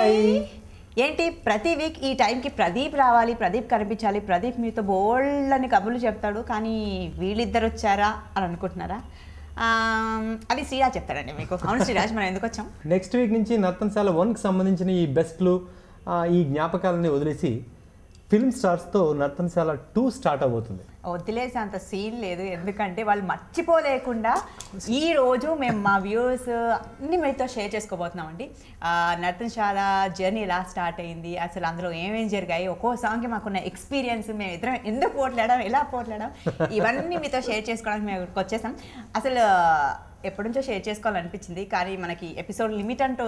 Hi. ఏంటి ప్రతి week ఈ టైంకి ప్రదీప్ రావాలి, ప్రదీప్ కనిపించాలి, ప్రదీప్ మీతో బోల్డ్ అని కబుర్లు చెప్తాడు, కానీ వీళ్ళిద్దరు వచ్చారా అని అనుకుంటున్నారా? అది శ్రీరాజ్ చెప్తాడండి మీకు. అవును శ్రీరాజ్, మనం ఎందుకు వచ్చాం? నెక్స్ట్ వీక్ నుంచి నర్తనశాల 1కి సంబంధించిన ఈ బెస్ట్లు, ఈ జ్ఞాపకాలని వదిలేసి ఫిల్మ్ స్టార్స్తో నర్తనశాల 2 స్టార్ట్ అవబోతుంది. వదిలేసి అంత సీన్ లేదు, ఎందుకంటే వాళ్ళు మర్చిపోలేకుండా ఈ రోజు మేము మా వ్యూస్ అన్ని మీతో షేర్ చేసుకోబోతున్నామండి. నర్తనశాల జర్నీ ఎలా స్టార్ట్ అయింది, అసలు అందులో ఏమేమి జరిగాయి, ఒక్కో సాంగ్కి మాకున్న ఎక్స్పీరియన్స్, మేము ఇద్దరం ఎందుకు పోట్లాడాం, ఎలా పోట్లాడాం, ఇవన్నీ మీతో షేర్ చేసుకోవడానికి మేము వచ్చేసాం. అసలు ఎప్పటి నుంచో షేర్ చేసుకోవాలనిపించింది, కానీ మనకి ఎపిసోడ్ లిమిట్ అంటూ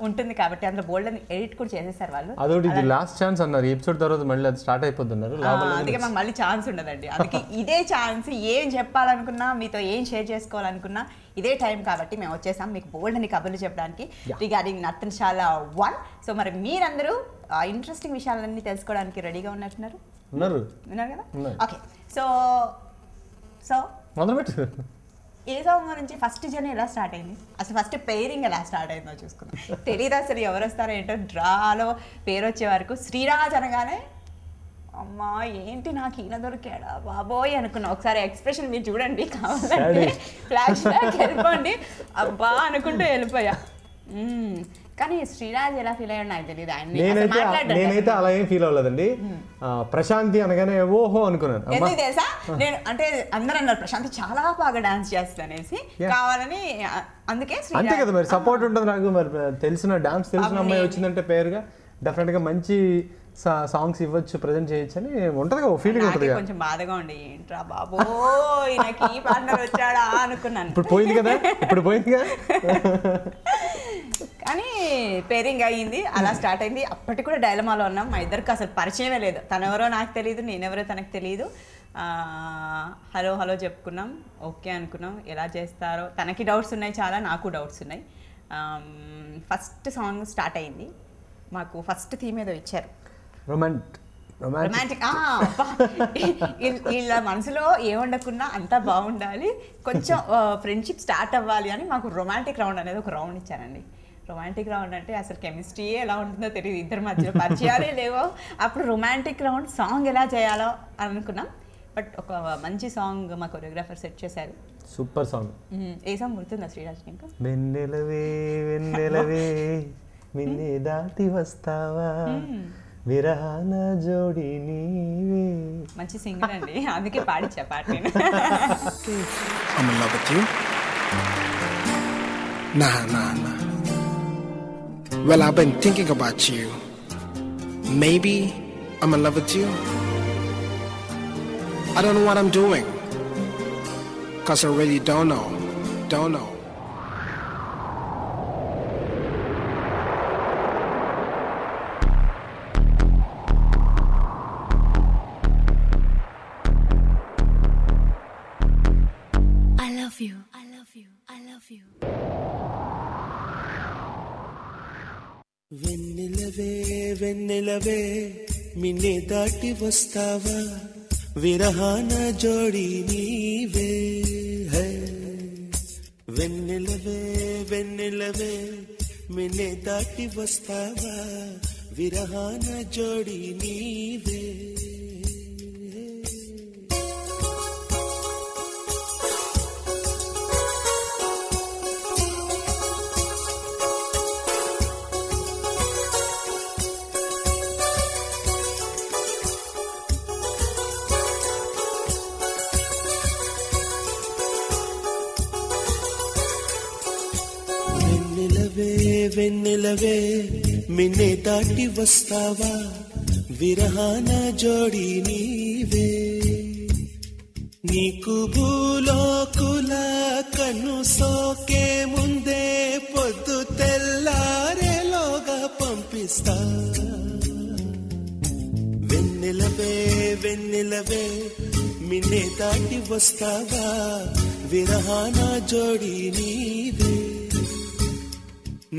ఉంటుంది కాబట్టి అందులో బోల్డ్ అని ఎడిట్ కూడా చేసేసారు వాళ్ళు. అదొకటి, ఇది లాస్ట్ ఛాన్స్ అన్నారు, ఎపిసోడ్ తర్వాత మళ్ళీ అది స్టార్ట్ అయిపోతున్నారు. అందుకే మాకు మళ్ళీ ఛాన్స్ ఉండదండి, అందుకే ఇదే ఛాన్స్. ఏం చెప్పాలనుకున్నా, మీతో ఏం షేర్ చేసుకోవాలనుకున్నా ఇదే టైం కాబట్టి మేము వచ్చేసాం మీకు బోల్డ్ అని కబుర్లు చెప్పడానికి రిగార్డింగ్ నర్తనశాల 1. సో మరి మీరందరూ ఇంట్రెస్టింగ్ విషయాలన్నీ తెలుసుకోవడానికి రెడీగా ఉన్నట్టున్నారు, విన్నారు కదా? ఓకే, సో మొదలుపెట్టు. ఏ సాంగ్ నుంచి ఫస్ట్ జర్నీ ఎలా స్టార్ట్ అయింది, అసలు ఫస్ట్ పెయిరింగ్ ఎలా స్టార్ట్ అయిందో చూసుకున్నాం. తెలియదు అసలు ఎవరు వస్తారో ఏంటో, డ్రాలో పేరు వచ్చే వరకు శ్రీరాజ్ అనగానే అమ్మా ఏంటి నాకు ఈయన దొరికాడా బాబోయ్ అనుకున్నా. ఒకసారి ఎక్స్ప్రెషన్ మీరు చూడండి, కావాలంటే ఫ్లాష్ బ్యాక్ వెళ్ళిపోండి, అబ్బా అనుకుంటూ వెళ్ళిపోయా. కానీ శ్రీరాజ్ ఎలా ఫీల్ అయ్యాడు నాకు తెలియదు. నేనైతే అలా ఏం ఫీల్ అవ్వలేదండి. ప్రశాంతి అనగానే ఓహో అనుకున్నాను. ఎందుకు తెలుసా, నేను అంటే అందరూ అన్నారు ప్రశాంతి చాలా బాగా డాన్స్ చేస్తా అనేసి, కావాలని అందుకే అంతే కదా మరి, సపోర్ట్ ఉంటుంది నాకు. మరి తెలిసిన డాన్స్ తెలిసిన అమ్మాయి వచ్చిందంటే పేరుగా డెఫినెట్గా మంచి సాంగ్స్ ఇవ్వచ్చు, ప్రజెంట్ చేయొచ్చు అని ఉంటుంది కదా, ఫీలింగ్ ఉంటుంది. కొంచెం బాధగా ఉండే, ఏంట్రా బాబో నాకు ఈ పార్ట్నర్ వచ్చాడా అనుకున్నాను. ఇప్పుడు పోయింది కదా. కానీ పేరింగ్ అయ్యింది, అలా స్టార్ట్ అయింది. అప్పటికి కూడా డైలమాలో ఉన్నాం, మా ఇద్దరికి అసలు పరిచయమే లేదు. తనెవరో నాకు తెలియదు, నేనెవరో తనకు తెలియదు. హలో హలో చెప్పుకున్నాం, ఓకే అనుకున్నాం. ఎలా చేస్తారో తనకి డౌట్స్ ఉన్నాయి చాలా, నాకు డౌట్స్ ఉన్నాయి. ఫస్ట్ సాంగ్ స్టార్ట్ అయింది, మాకు ఫస్ట్ థీమ్ ఏదో ఇచ్చారు, రొమాంటిక్. వీళ్ళ మనసులో ఏముండకున్నా అంతా బాగుండాలి, కొంచెం ఫ్రెండ్షిప్ స్టార్ట్ అవ్వాలి అని మాకు రొమాంటిక్ రౌండ్ అనేది ఒక రౌండ్ ఇచ్చారండి. రొమాంటిక్ రౌండ్ అంటే అసలు కెమిస్ట్రీ ఎలా ఉంటుందో తెలియదు, ఇద్దరి మధ్యలో పరిచయాలే లేవో. అప్పుడు రొమాంటిక్ రౌండ్ సాంగ్ ఎలా చేయాలో అనుకున్నాం. బట్ ఒక మంచి సాంగ్ మా కొరియోగ్రాఫర్ సెట్ చేశారు, సూపర్ సాంగ్. ఏ సాంగ్ గుర్తుందా శ్రీరాజ్? ఇంకా వెన్నెలవే వెన్నెలవే మిన్నే దాటి వస్తావా, విరహాన జోడి నీవే. మంచి సింగర్ అండి, అందుకే పాడిచ్చా పాట నేను. I'm in love with you. Nah. Well, I've been thinking about you. Maybe I'm in love with you. I don't know what I'm doing, 'cause I really don't know. I love you. వెన్నెలవే మిన్నే దాటి వస్తావా, విరహాన జోడి నీవే. వెన్నెలవే మిన్నే దాటి వస్తావా, విరహాన జోడి నీవే. వెన్నెలవే మిన్నే దాటి వస్తావా, విరహాన జోడి నీవే. నీకు భూలోకుల కన్ను సోకే ముందే పొద్దు తెల్లారేలోగా పంపిస్తా. వెన్నెలవే మిన్నే దాటి వస్తావా, విరహాన జోడి నీవే.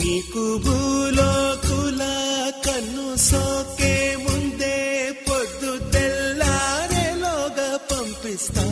నీకు భూలోకుల కన్ను సోకే ముందే పొద్దు తెల్లారేలోగా పంపిస్తా.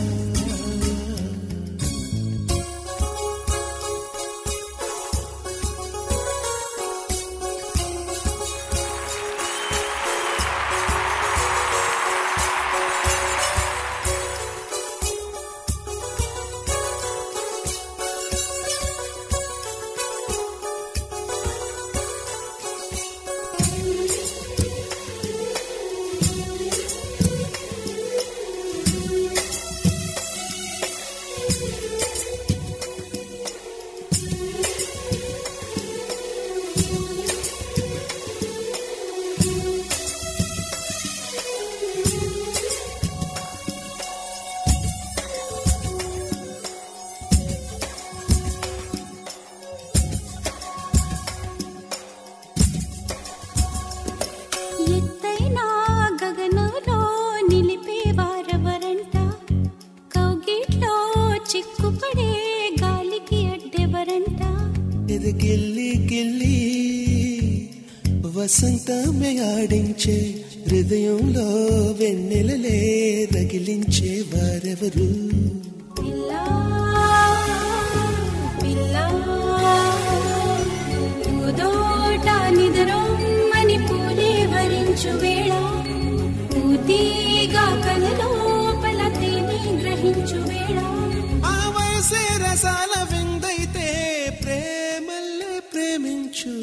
ఇది గిల్లి గిల్లి వసంతమే ఆడించే హృదయంలో వెన్నెలలే రగిలించే వారెవరు పిల్లా పిల్లా పూదోట నిదరొమ్మని పూలే వరించు వేళ పూతీగా కలలోపల తేనె గ్రహించు వేళ ఆ వయసే రసాల విందైతే ప్రేమల్లే ప్రేమించు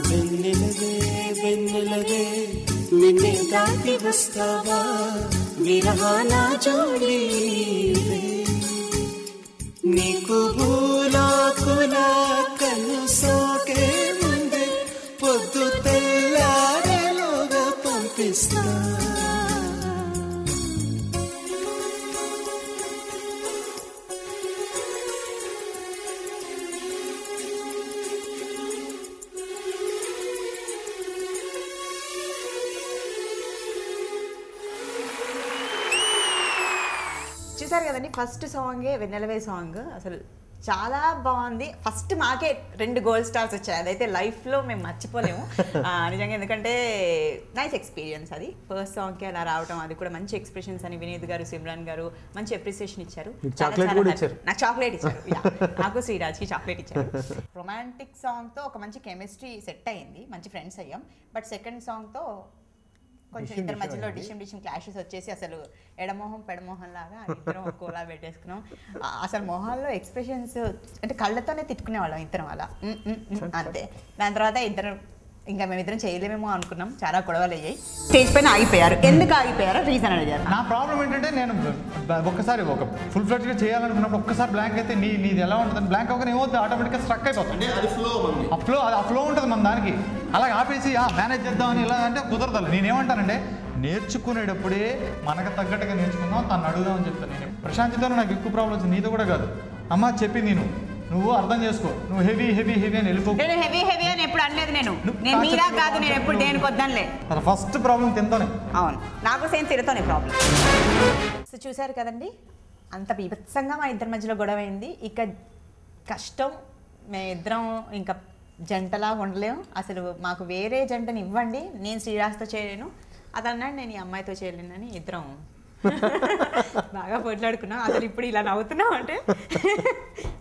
వెన్నెలవే వెన్నెలవే నిన్నే దాటి వస్తావా విరహాల జోడి నీకు భూలోకుల కన్ను సోకే ముందే పొద్దు తెల్లారేలోగా పంపిస్తా చూసారు కదండి, ఫస్ట్ సాంగే వెన్నెలవే సాంగ్ అసలు చాలా బాగుంది. ఫస్ట్ మాకే 2 గోల్డ్ స్టార్స్ వచ్చాయి, అదైతే లైఫ్లో మేము మర్చిపోలేము నిజంగా. ఎందుకంటే నైస్ ఎక్స్పీరియన్స్ అది. ఫస్ట్ సాంగ్కి అలా రావడం, అది కూడా మంచి ఎక్స్ప్రెషన్స్ అని వినీత్ గారు, సిమ్రాన్ గారు మంచి అప్రిసియేషన్ ఇచ్చారు. నాకు చాక్లెట్ ఇచ్చారు, నాకు శ్రీరాజ్కి చాక్లెట్ ఇచ్చారు. రొమాంటిక్ సాంగ్తో ఒక మంచి కెమిస్ట్రీ సెట్ అయ్యింది, మంచి ఫ్రెండ్స్ అయ్యాం. బట్ సెకండ్ సాంగ్తో కొంచెం ఇద్దరి మధ్యలో డిషిమ్ క్లాషెస్ వచ్చేసి అసలు ఎడమోహం పెడమోహం లాగా ఇద్దరం కోలా పెట్టేసుకున్నాం. అసలు మొహాల్లో ఎక్స్ప్రెషన్స్ అంటే కళ్ళతోనే తిట్టుకునేవాళ్ళం ఇద్దరం అలా అంతే. దాని తర్వాత ఇంకా మేమిద్దరం చేయలేమేమో అనుకున్నాం, చాలా గొడవలు అయ్యాయి. స్టేజ్ పైన ఆగిపోయారు. ఎందుకు ఆగిపోయారో రీజన్ అడిగారు. నా ప్రాబ్లం ఏంటంటే నేను ఒక్కసారి ఒక ఫుల్ ఫ్లెడ్జ్గా చేయాలనుకున్నప్పుడు ఒక్కసారి బ్లాంక్ అయితే నీది ఎలా ఉంటుంది, బ్లాంక్ అవ్వగానే ఏమవుతుంది, ఆటోమేటిక్గా స్ట్రక్ అయిపోతుంది. ఆ ఫ్లో ఉంటుంది మన దానికి. అలాగే ఆపేసి మేనేజ్ చేద్దామని ఇలా అంటే కుదరదు. నేనేమంటానంటే నేర్చుకునేటప్పుడే మనకు తగ్గట్టుగా నేర్చుకుందాం, తను అడుగుదామని చెప్తాను. నేను ప్రశాంతితో నాకు ఎక్కువ ప్రాబ్లమ్స్, నీతో కూడా కాదు. అమ్మ చెప్పింది నువ్వు అర్థం చేసుకో, నువ్వు హెవీ అని వెళ్ళిపో. హెవీ అని ఎప్పుడు అనలేదు నేను మీరా కాదు, నేను ఎప్పుడు దేనికి వద్దానులే. First problem తింతోనే. అవును, నాకు సేమ్ తిరతోనే ప్రాబ్లం. సో చూసారు కదండి, అంత బీభత్సంగా మా ఇద్దరి మధ్యలో గొడవ అయింది. ఇక కష్టం, మేమిద్దరం ఇంకా జంటలా ఉండలేము. అసలు మాకు వేరే జంటని ఇవ్వండి, నేను శ్రీరాజ్తో చేయలేను, అదన్నాడు నేను ఈ అమ్మాయితో చేయలేనని ఇద్దరం బాగా పోట్లాడుకున్నాం. అసలు ఇప్పుడు ఇలా నవ్వుతున్నాం అంటే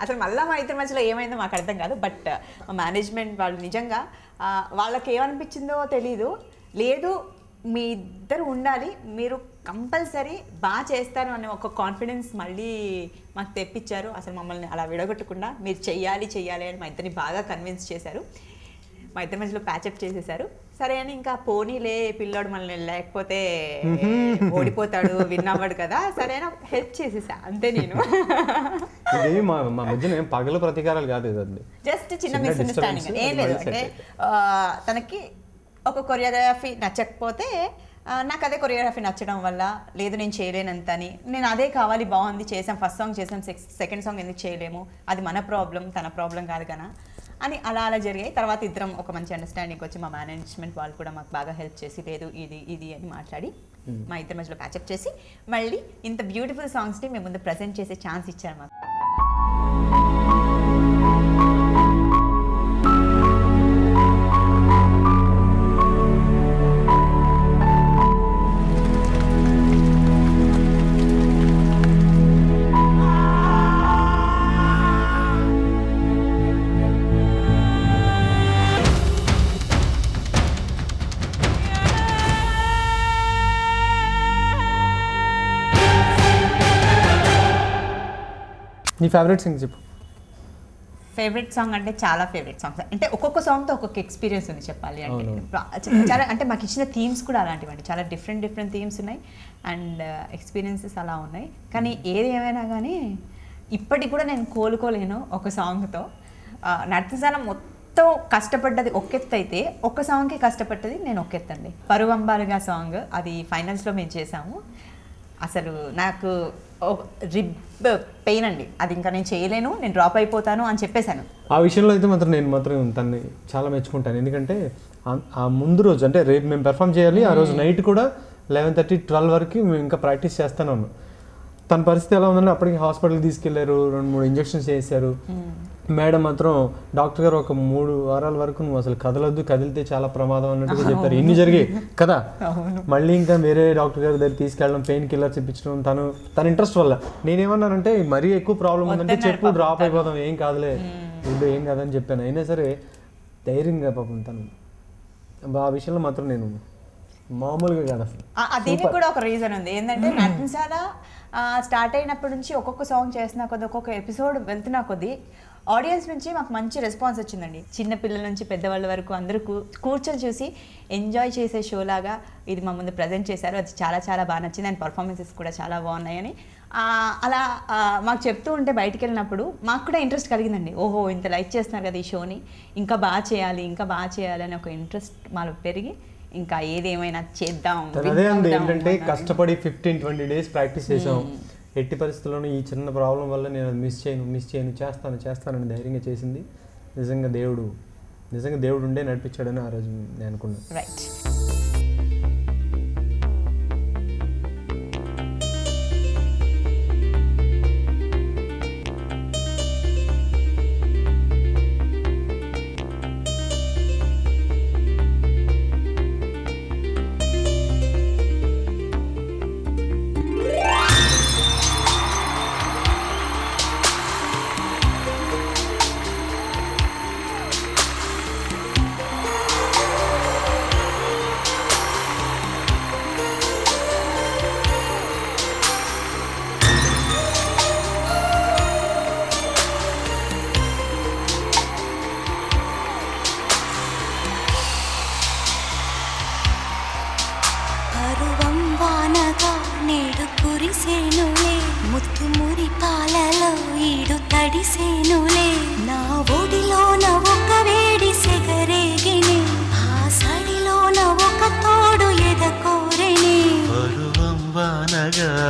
అసలు మళ్ళీ మా ఇద్దరి మధ్యలో ఏమైందో మాకు అర్థం కాదు. బట్ మేనేజ్మెంట్ వాళ్ళు నిజంగా వాళ్ళకి ఏమనిపించిందో తెలీదు, లేదు మీ ఇద్దరు ఉండాలి, మీరు కంపల్సరీ బాగా చేస్తారు అనే ఒక కాన్ఫిడెన్స్ మళ్ళీ మాకు తెప్పించారు. అసలు మమ్మల్ని అలా విడగొట్టకుండా మీరు చెయ్యాలి అని మా ఇద్దరిని బాగా కన్విన్స్ చేశారు. మా ఇద్దరి మధ్యలో ప్యాచప్ చేసేసారు. సరే అని ఇంకా పోనీలే పిల్లోడు మనల్ని లేకపోతే ఓడిపోతాడు, విన్ అవ్వడు కదా, సరే అని హెల్ప్ చేసేసా అంతే. నేను మా మధ్యన పగల ప్రతీకారాలు కాదు, జస్ట్ చిన్న మిస్అండర్స్టాండింగ్ ఏం లేదు. అంటే తనకి ఒక కొరియోగ్రఫీ నచ్చకపోతే నాకు అదే కొరియోగ్రఫీ నచ్చడం వల్ల, లేదు నేను చేయలేనంత అని, నేను అదే కావాలి, బాగుంది చేసాం, ఫస్ట్ సాంగ్ చేసాం, సెకండ్ సాంగ్ ఎందుకు చేయలేము, అది మన ప్రాబ్లం, తన ప్రాబ్లం కాదు కదా అని అలా జరిగాయి. తర్వాత ఇద్దరం ఒక మంచి అండర్స్టాండింగ్ వచ్చి మా మేనేజ్మెంట్ వాళ్ళు కూడా మాకు బాగా హెల్ప్ చేసి, లేదు ఇది అని మాట్లాడి మా ఇద్దరి మధ్యలో ప్యాచప్ చేసి మళ్ళీ ఇంత బ్యూటిఫుల్ సాంగ్స్ని మేము ముందు ప్రజెంట్ చేసే ఛాన్స్ ఇచ్చారు మాకు. నీ ఫేవరెట్ సాంగ్ చెప్పు. ఫేవరెట్ సాంగ్ అంటే చాలా ఫేవరెట్ సాంగ్స్, అంటే ఒక్కొక్క సాంగ్తో ఒక్కొక్క ఎక్స్పీరియన్స్ ఉంది చెప్పాలి అంటే. చాలా అంటే మాకు ఇచ్చిన థీమ్స్ కూడా అలాంటివండి, చాలా డిఫరెంట్ థీమ్స్ ఉన్నాయి అండ్ ఎక్స్పీరియన్సెస్ అలా ఉన్నాయి. కానీ ఏది ఏమైనా కానీ ఇప్పటికి కూడా నేను కోలుకోలేను ఒక సాంగ్తో. నర్తనశాల మొత్తం కష్టపడ్డది ఒకెత్తు అయితే, ఒక్క సాంగ్కి కష్టపడ్డది నేను ఒకెత్తండి. పరువంబాలుగా సాంగ్, అది ఫైనల్స్లో మేము చేసాము. అసలు నాకు రిబ్ పెయిన్ అండి, అది ఇంకా నేను చేయలేను, నేను డ్రాప్ అయిపోతాను అని చెప్పేశాను. ఆ విషయంలో అయితే నేను మాత్రం తన్ని చాలా మెచ్చుకుంటాను. ఎందుకంటే ఆ ముందు రోజు అంటే రేపు మేము పెర్ఫామ్ చేయాలి, ఆ రోజు నైట్ కూడా 11:30-12 వరకు మేము ఇంకా ప్రాక్టీస్ చేస్తూనే ఉన్నాం. తన పరిస్థితి ఎలా ఉందంటే అప్పటికి హాస్పిటల్కి తీసుకెళ్లారు, 2-3 ఇంజెక్షన్స్ చేశారు. మేడం మాత్రం డాక్టర్ గారు ఒక 3 వారాల వరకు నువ్వు అసలు కదలొద్దు, కదిలితే చాలా ప్రమాదం అన్నట్టుగా చెప్పారు. ఇన్ని జరిగాయి కదా. మళ్ళీ ఇంకా వేరే డాక్టర్ గారి దగ్గర తీసుకెళ్ళడం, పెయిన్ కిల్లర్స్ ఇప్పించడం, తన ఇంట్రెస్ట్ వల్ల. నేనేమన్నానంటే మరీ ఎక్కువ ప్రాబ్లం ఉందంటే చెప్పు, డ్రాప్ అయిపోదాం, ఏం కాదులే, ఇప్పుడు ఏం కాదని చెప్పాను. అయినా సరే ధైర్యంగా పాపం తను ఆ విషయంలో మాత్రం నేను మామూలుగా కాదు అసలు. దీనికి కూడా ఒక రీజన్ ఉంది. ఏంటంటే నటనశాల స్టార్ట్ అయినప్పటి నుంచి ఒక్కొక్క సాంగ్ చేసిన కొద్ది, ఒక్కొక్క ఎపిసోడ్ వెళ్తున్నా కొద్దీ ఆడియన్స్ నుంచి మాకు మంచి రెస్పాన్స్ వచ్చిందండి. చిన్న పిల్లల నుంచి పెద్దవాళ్ళ వరకు అందరూ కూర్చొని చూసి ఎంజాయ్ చేసే షో లాగా ఇది మా ముందు ప్రజెంట్ చేశారు. అది చాలా చాలా బాగా నచ్చింది. అండ్ పర్ఫార్మెన్సెస్ కూడా చాలా బాగున్నాయని అలా మాకు చెప్తూ ఉంటే బయటికి వెళ్ళినప్పుడు మాకు కూడా ఇంట్రెస్ట్ కలిగిందండి. ఓహో, ఇంత లైక్ చేస్తున్నారు కదా ఈ షోని, ఇంకా బాగా చేయాలి అని ఒక ఇంట్రెస్ట్ మాలో పెరిగి ఇంకా ఏదేమైనా చేద్దాం. అదే అండి, ఏంటంటే కష్టపడి 15-20 డేస్ ప్రాక్టీస్ చేసాం. ఎట్టి పరిస్థితుల్లోనూ ఈ చిన్న ప్రాబ్లం వల్ల నేను అది మిస్ చేయను, చేస్తానని ధైర్యంగా చేసింది. నిజంగా దేవుడు ఉండే నడిపించాడని ఆ రోజు నేను అనుకున్నాను. రైట్.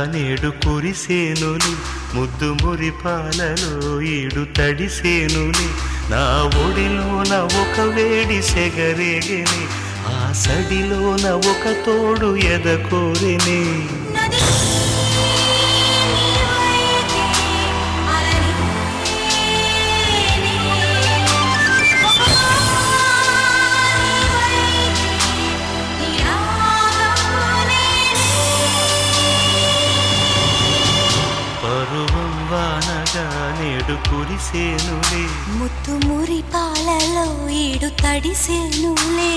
నేడు కురిసేనులే ముద్దు మురి పాలలో ఈడు తడిసేనులే నా ఒడిలోన ఒక వేడి సెగరేగెనే ఆ సడిలోన ఒక తోడు ఎదకోరెనే నేడు కురిసేనులే ముత్తు మురి పాలలో ఈడు తడిసేనులే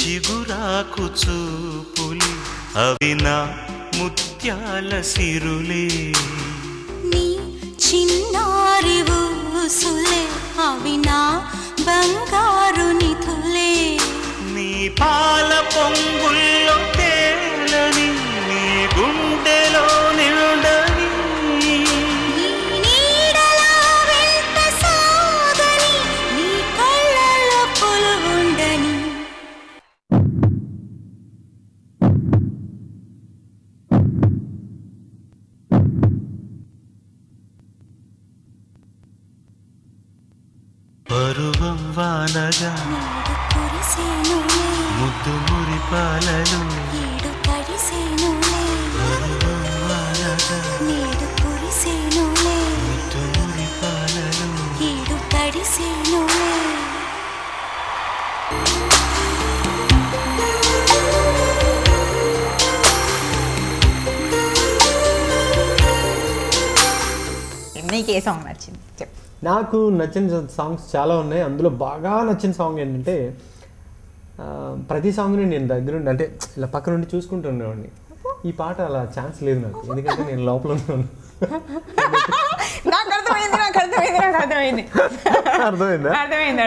చిగురాకు చూపులే అవి నా ముత్యాల సిరులే నీ చిన్నారి ఊసులే అవి నా బంగారు నిధులే నీ పాల పొంగుల్లో తేలని నీ గుండెలో నిండని పరువం వానగా ముద్దు మురి పాలలో పరువం వానగా ముద్దు మురి పాలలో నీకు ఏ సాంగ్ నచ్చింది చెప్పు. నాకు నచ్చిన సాంగ్స్ చాలా ఉన్నాయి. అందులో బాగా నచ్చిన సాంగ్ ఏంటంటే ప్రతి సాంగ్ని నేను దగ్గరుండి అంటే ఇలా పక్క నుండి చూసుకుంటున్నాను. ఈ పాట అలా ఛాన్స్ లేదు నాకు, ఎందుకంటే నేను లోపల ఉన్నాను. అర్థమైంది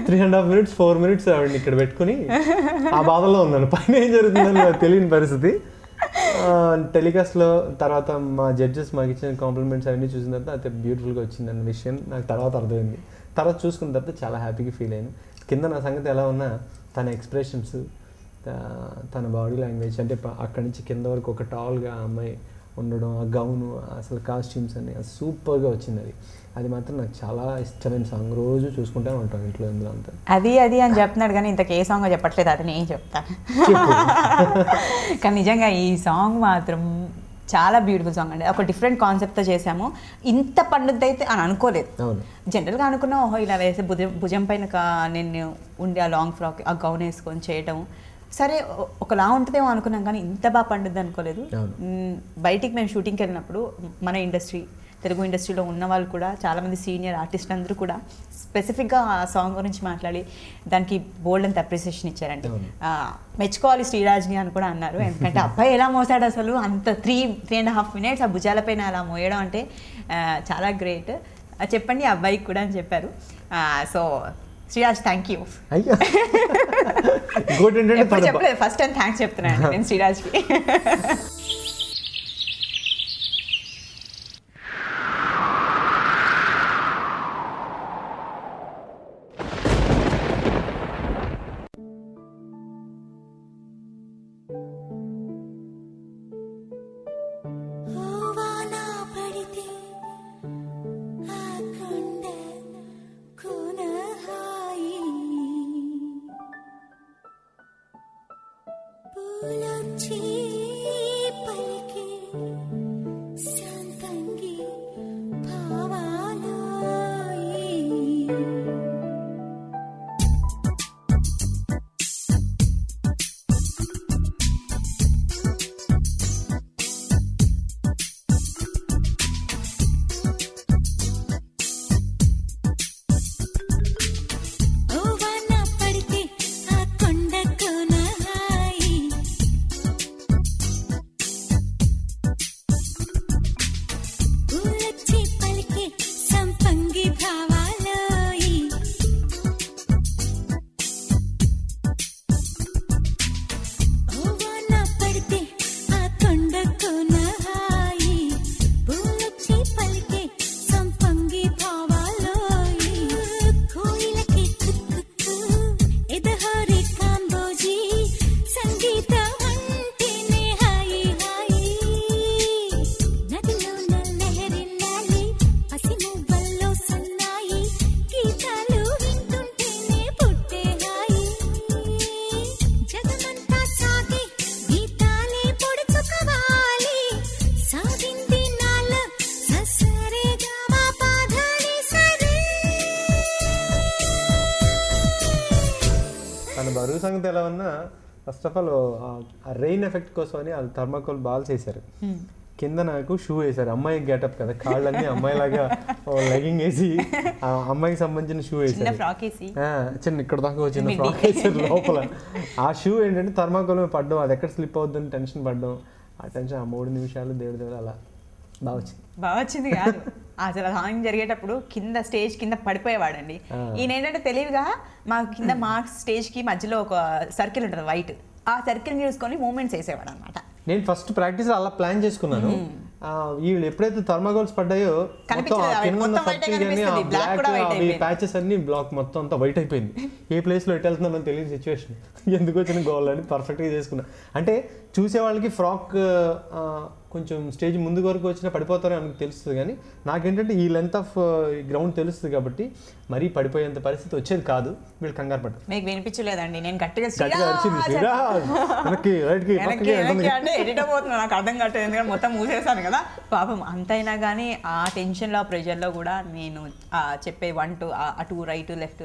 3.5 minutes 4 minutes ఆవిడని ఇక్కడ పెట్టుకుని ఆ బాధలో ఉన్నాను. పైన ఏం జరుగుతుందని తెలియని పరిస్థితి. టెలికాస్ట్లో తర్వాత మా జడ్జెస్ మాకు ఇచ్చిన కాంప్లిమెంట్స్ అవన్నీ చూసిన తర్వాత అయితే బ్యూటిఫుల్గా వచ్చిందన్న విషయం నాకు తర్వాత అర్థమైంది. తర్వాత చూసుకున్న తర్వాత చాలా హ్యాపీగా ఫీల్ అయ్యాను. కింద నా సంగతి ఎలా ఉన్నా తన ఎక్స్ప్రెషన్స్, తన బాడీ లాంగ్వేజ్, అంటే అక్కడి నుంచి కింద వరకు ఒక టాల్గా అమ్మాయి ఉండడం, ఆ గౌను, అసలు కాస్ట్యూమ్స్ అన్ని సూపర్గా వచ్చింది. అది మాత్రం నాకు చాలా ఇష్టమైన సాంగ్. రోజు చూసుకుంటూ ఉంటాను ఇంట్లో ఇందులో అంతా. అది అని చెప్తున్నాడు కానీ ఇంతకు ఏ సాంగ్ చెప్పట్లేదు, అది నేను చెప్తాను. కానీ నిజంగా ఈ సాంగ్ మాత్రం చాలా బ్యూటిఫుల్ సాంగ్ అండి. ఒక డిఫరెంట్ కాన్సెప్ట్తో చేసాము. ఇంత పండుద్ది అయితే అని అనుకోలేదు. జనరల్గా అనుకున్నా ఓహో ఇలా వేసి భుజం పైన నేను ఉండి ఆ లాంగ్ ఫ్రాక్ ఆ గౌన్ వేసుకొని చేయటం సరే ఒకలా ఉంటుందేమో అనుకున్నాం, కానీ ఇంత బాగా పండుద్ది అనుకోలేదు. బయటికి మేము షూటింగ్కి వెళ్ళినప్పుడు మన తెలుగు ఇండస్ట్రీలో ఉన్న వాళ్ళు కూడా చాలామంది సీనియర్ ఆర్టిస్టులు అందరూ కూడా స్పెసిఫిక్గా ఆ సాంగ్ గురించి మాట్లాడి దానికి బోల్డ్ అంత అప్రిసియేషన్ ఇచ్చారండి. మెచ్చుకోవాలి శ్రీరాజ్ని అని కూడా అన్నారు. ఎందుకంటే అబ్బాయి ఎలా మోసాడు అసలు అంత 3.5 minutes ఆ భుజాలపైన అలా మోయడం అంటే చాలా గ్రేట్. చెప్పండి అబ్బాయికి కూడా అని చెప్పారు. So Sreeraj thank you. చెప్పలేదు, ఫస్ట్ టైం థ్యాంక్స్ చెప్తున్నాను నేను శ్రీరాజ్కి. బరువు సంగతి ఎలా ఉన్నా ఫస్ట్ ఆఫ్ ఆల్ ఆ రెయిన్ ఎఫెక్ట్ కోసం అని వాళ్ళు థర్మాకోల్ బాల్స్ వేసారు. కింద నాకు షూ వేసారు. అమ్మాయి గెటప్ కదా, కాళ్ళన్నీ అమ్మాయిలాగా లెగింగ్ వేసి ఆ అమ్మాయికి సంబంధించిన షూ వేసారు. చిన్న ఇక్కడ దాకా వచ్చిన ఫ్రాక్ వేసారు లోపల. ఆ షూ ఏంటంటే థర్మాకోల్ పడ్డం, అది ఎక్కడ స్లిప్ అవుతుందని టెన్షన్ పడ్డం. ఆ టెన్షన్ ఆ 3 నిమిషాలు దేవుడు అలా బాగా వచ్చింది కాదు అసలు సాంగ్ జరిగేటప్పుడు కింద స్టేజ్ కింద పడిపోయేవాడండి. ఈయన ఏంటంటే తెలివిగా మా స్టేజ్ కి మధ్యలో ఒక సర్కిల్ ఉంటుంది వైట్, ఆ సర్కిల్ చూసుకొని మూమెంట్స్ వేసేవాడు అనమాట. నేను ఫస్ట్ ప్రాక్టీస్ అలా ప్లాన్ చేసుకున్నాను. వీళ్ళు ఎప్పుడైతే థర్మాకోల్స్ పడ్డాయో ప్యాచెస్ అన్ని బ్లాక్ మొత్తం అంతా వైట్ అయిపోయింది. ఏ ప్లేస్ లో ఎటు వెళ్తున్నానో తెలియని సిచ్యువేషన్. ఎందుకు వచ్చిన గోల్ అని పర్ఫెక్ట్గా చేసుకున్నా. అంటే చూసే వాళ్ళకి ఫ్రాక్ కొంచెం స్టేజ్ ముందు వరకు వచ్చినా పడిపోతారని మనకు తెలుస్తుంది, కానీ నాకేంటంటే ఈ లెంత్ ఆఫ్ గ్రౌండ్ తెలుస్తుంది కాబట్టి మరీ పడిపోయేంత పరిస్థితి వచ్చేది కాదు. వీళ్ళు కంగారు పడ్డారు. మీకు వినిపించలేదండి, నేను గట్టిగా నాకు అర్థం కట్టలేదు ఎందుకంటే మొత్తం మూసేసాను కదా పాపం. అంతైనా కానీ ఆ టెన్షన్లో ఆ ప్రెషర్లో కూడా నేను చెప్పే 1 2 అటు రైట్ లెఫ్ట్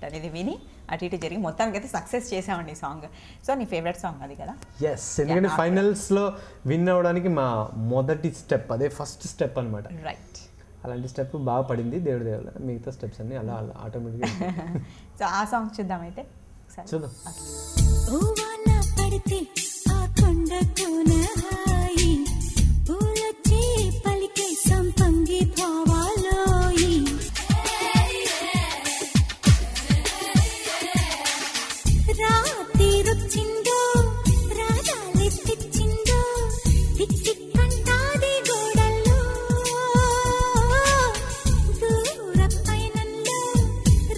అనేది విని అటు ఇటు జరిగి మొత్తానికి అయితే సక్సెస్ చేసామండి సాంగ్. సో నీ ఫేవరెట్ సాంగ్ అది కదా? ఎస్, ఎందుకంటే ఫైనల్స్లో విన్ అవ్వడానికి మా మొదటి స్టెప్ అదే, ఫస్ట్ స్టెప్ అనమాట. రైట్. అలాంటి స్టెప్ బాగా పడింది దేవుడి దేవుల. మిగతా స్టెప్స్ అన్నీ అలా అలా ఆటోమేటిక్గా. సో ఆ సాంగ్ చూద్దాం అయితే ఒకసారి. చూద్దాం. ఓ వాన పడితే ఆ కొండకోన హాయి పూలొచ్చి పలికే సంపంగి భావాలోయి రాతి రుచిందో రాగాలెత్తిచ్చిందో టిక్టిక్కంటాది గోడల్లో దూర పయనంలో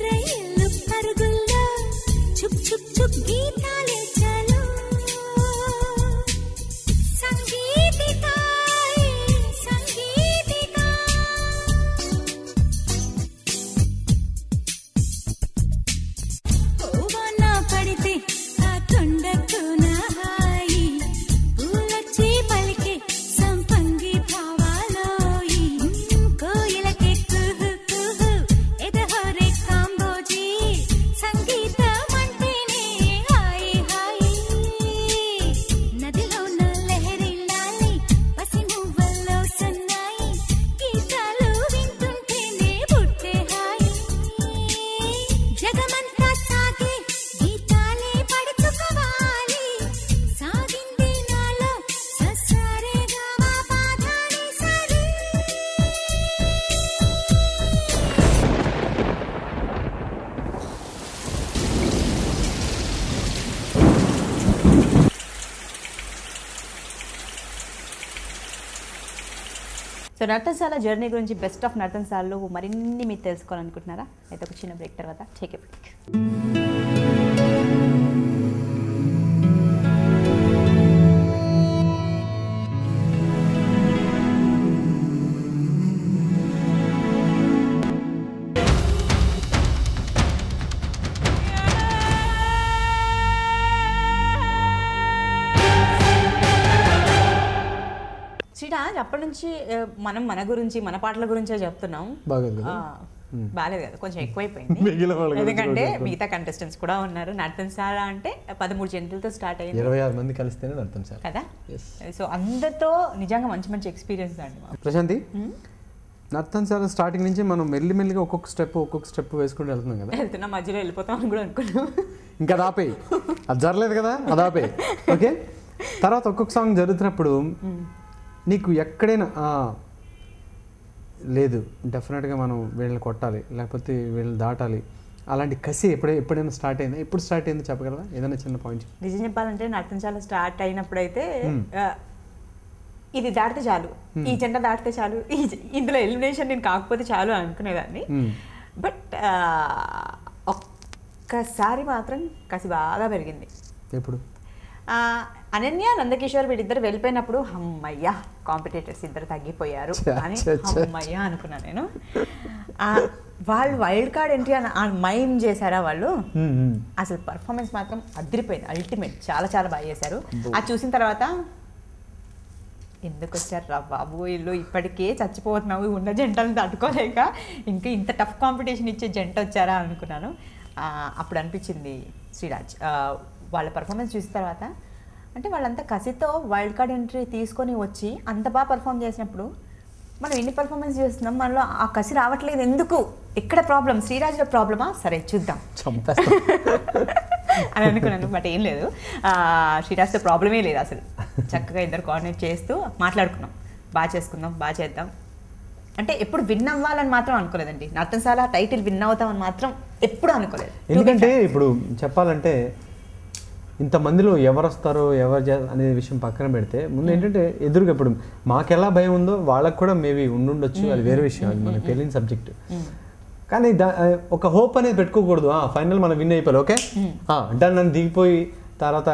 రైలు పరుగుల్లో చుక్ చుక్ చుక్ గీతాలే చాలు సంగీతికాయే సంగీతికా ఓ వాన పడితే ఆ కొండకోన హాయి పూలొచ్చి పలికే సంపంగి భావాలోయి కోయిలకే కుహు కుహు ఎదహోరే కాంబోజీ సంగీతమంటేనే హాయి హాయి నదిలోన లహరిల్లాలి పసి మువ్వల్లో సన్నాయి గీతాలు వింటుంటేనే పుట్టే హాయి జగమంతా సాగే గీతాలే పడుచుకోవాలి సాగింది నాలో ససారే గామా పాధాని సరి సో నర్తనశాల జర్నీ గురించి బెస్ట్ ఆఫ్ నర్తనశాలలో మరిన్ని మీరు తెలుసుకోవాలనుకుంటున్నారా? అయితే ఒక చిన్న బ్రేక్ తర్వాత టేక్ ఎ బ్రేక్. శ్రీరాజ్, అప్పటి నుంచి మనం మన గురించి మన పాటల గురించే చెప్తున్నాం. బాగోదు కదా? బాలేదు కదా, కొంచెం ఎక్కువైపోయింది. మిగిలిన వాళ్ళ గురించి ఎందుకంటే కూడా మిగతా కంటెస్టెంట్స్ కూడా ఉన్నారు. నర్తనశాల అంటే 13 జంటలతో స్టార్ట్ అయింది 26 మంది కలిస్తేనే నర్తనశాల కదా. సో అందరితో నిజంగా మంచి మంచి ఎక్స్పీరియన్స్ అండి మాకు. ప్రశాంతి, నర్తనశాల స్టార్టింగ్ నుంచి మనం మెల్లిమెల్లిగా ఒక్కొక్క స్టెప్ వేసుకుంటూ వెళ్తున్నాం కదా. వెళ్తున్నా మధ్యలో వెళ్ళిపోతాం అని కూడా అనుకున్నాం. ఇంకా అది ఆపేయి, అది జరలేదు కదా, అది ఆపేయి. ఓకే, తర్వాత ఒక్కొక్క సాంగ్ జరుగుతున్నప్పుడు నీకు ఎక్కడైనా లేదు డెఫినెట్గా మనం వీళ్ళని కొట్టాలి, లేకపోతే వీళ్ళని దాటాలి, అలాంటి కసి ఎప్పుడైనా స్టార్ట్ అయిందా? ఎప్పుడు స్టార్ట్ అయిందో చెప్పగలరా? ఏదైనా చిన్న పాయింట్. నిజం చెప్పాలంటే నర్తనశాల స్టార్ట్ అయినప్పుడైతే ఇది దాటితే చాలు, ఈ జెండా దాటితే చాలు, ఇందులో ఎలిమినేషన్ నేను కాకపోతే చాలు అనుకునేదాన్ని. బట్ ఒక్కసారి మాత్రం కసి బాగా పెరిగింది. ఎప్పుడు? అనన్య, నందకిషోర్ వీళ్ళిద్దరు వెళ్ళిపోయినప్పుడు అమ్మయ్యా కాంపిటేటర్స్ ఇద్దరు తగ్గిపోయారు అని అమ్మయ్యా అనుకున్నాను నేను. వాళ్ళు వైల్డ్ కార్డ్ ఎంట్రీ అని మైమ్ చేశారా వాళ్ళు, అసలు పర్ఫార్మెన్స్ మాత్రం అదిరిపోయింది, అల్టిమేట్, చాలా చాలా బాగా చేశారు. అది చూసిన తర్వాత ఎందుకు వచ్చారు రా బాబు వీళ్ళు, ఇప్పటికే చచ్చిపోతున్నావు ఉన్న జంటలను తట్టుకోలేక ఇంకా ఇంత టఫ్ కాంపిటీషన్ ఇచ్చే జంట వచ్చారా అనుకున్నాను. అప్పుడు అనిపించింది శ్రీరాజ్ వాళ్ళ పర్ఫార్మెన్స్ చూసిన తర్వాత, అంటే వాళ్ళంతా కసితో వైల్డ్ కార్డ్ ఎంట్రీ తీసుకొని వచ్చి అంత బాగా పర్ఫామ్ చేసినప్పుడు మనం ఎన్ని పర్ఫార్మెన్స్ చేస్తున్నాం, మనలో ఆ కసి రావట్లేదు ఎందుకు, ఎక్కడ ప్రాబ్లం, శ్రీరాజ్లో ప్రాబ్లమా, సరే చూద్దాం అని అనుకున్నాను. బట్ ఏం లేదు, శ్రీరాజ్తో ప్రాబ్లమే లేదు అసలు. చక్కగా ఇద్దరు కోఆర్డినేట్ చేస్తూ మాట్లాడుకున్నాం, బాగా చేసుకుందాం, బాగా చేద్దాం. అంటే ఎప్పుడు విన్ అవ్వాలని మాత్రం అనుకోలేదండి. నర్తనశాల టైటిల్ విన్ అవుతామని మాత్రం ఎప్పుడు అనుకోలేదు. ఎందుకంటే ఇప్పుడు చెప్పాలంటే ఇంతమందిలో ఎవరు వస్తారో ఎవరు అనే విషయం పక్కన పెడితే ముందు ఏంటంటే ఎదురుగా ఇప్పుడు మాకెలా భయం ఉందో వాళ్ళకు కూడా మేబీ ఉండుండొచ్చు, అది వేరే విషయం, అది మనకు తెలియని సబ్జెక్ట్. కానీ ఒక హోప్ అనేది పెట్టుకోకూడదు. ఫైనల్ మనం విన్ అయిపోయి ఓకే అంటే నన్ను దిగిపోయి తర్వాత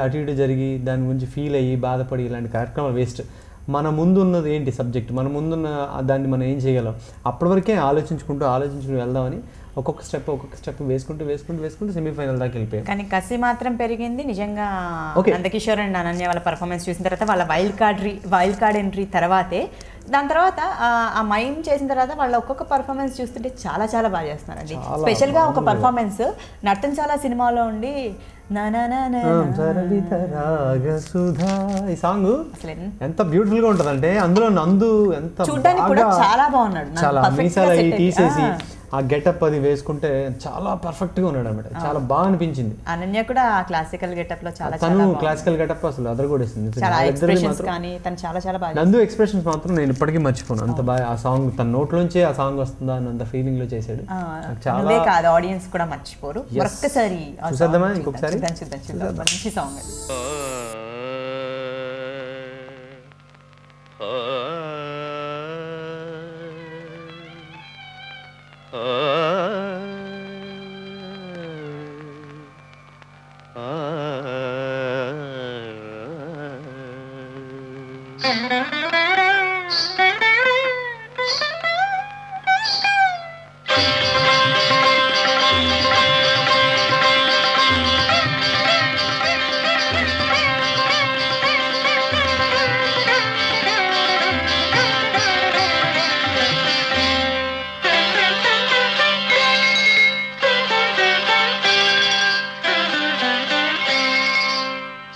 అటు ఇటు జరిగి దాని గురించి ఫీల్ అయ్యి బాధపడి ఇలాంటి కార్యక్రమాలు వేస్ట్. మన ముందున్నది ఏంటి సబ్జెక్ట్, మన ముందున్న దాన్ని మనం ఏం చేయగలం, అప్పటి వరకే ఆలోచించుకుంటూ వెళ్దామని ఒక్కొక్క స్టెప్ వేసుకుంటూ సెమీఫైనల్ దాకా వెళ్ళిపోయాం. కానీ కసి మాత్రం పెరిగింది నిజంగా. నందకిషోర్ అండ్ అనన్య వాళ్ళ పర్ఫార్మెన్స్ చూసిన తర్వాత, వాళ్ళ వైల్డ్ కార్డ్ ఎంట్రీ తర్వాతే, దాని తర్వాత ఆ మైమ్ చేసిన తర్వాత వాళ్ళ ఒక్కొక్క పర్ఫార్మెన్స్ చూస్తుంటే చాలా చాలా బాగా చేస్తున్నారండి. స్పెషల్గా ఒక పర్ఫార్మెన్స్ నర్తనశాల సినిమాలో ఉండి ఈ సాంగ్ అసలు ఎంత బ్యూటిఫుల్ గా ఉంటది అంటే అందులో నందు ఎంత చూడడానికి కూడా చాలా బాగున్నాడు, చాలా మీసాలు అవి తీసేసి ఆ గెటప్ అది వేసుకుంటే చాలా పర్ఫెక్ట్ గా ఉన్నాడు అనమాట. చాలా బాగా అనిపించింది. అనన్య కూడా ఆ క్లాసికల్ గెటప్ లో చాలా తను క్లాసికల్ గెటప్ అసలు అదరగొడేసింది. నందు ఎక్స్ప్రెషన్స్ మాత్రం నేను ఇప్పటికీ మర్చిపోను. అంత బాగా ఆ సాంగ్ తన నోట్లోంచే ఆ సాంగ్ వస్తుందా అన్నంత ఫీలింగ్ లో చేశాడు. చాలా కాదు, ఆడియన్స్ కూడా మర్చిపోరు. ఒక్కసారి చూసేద్దామా ఇంకొకసారి? మంచి సాంగ్ అది.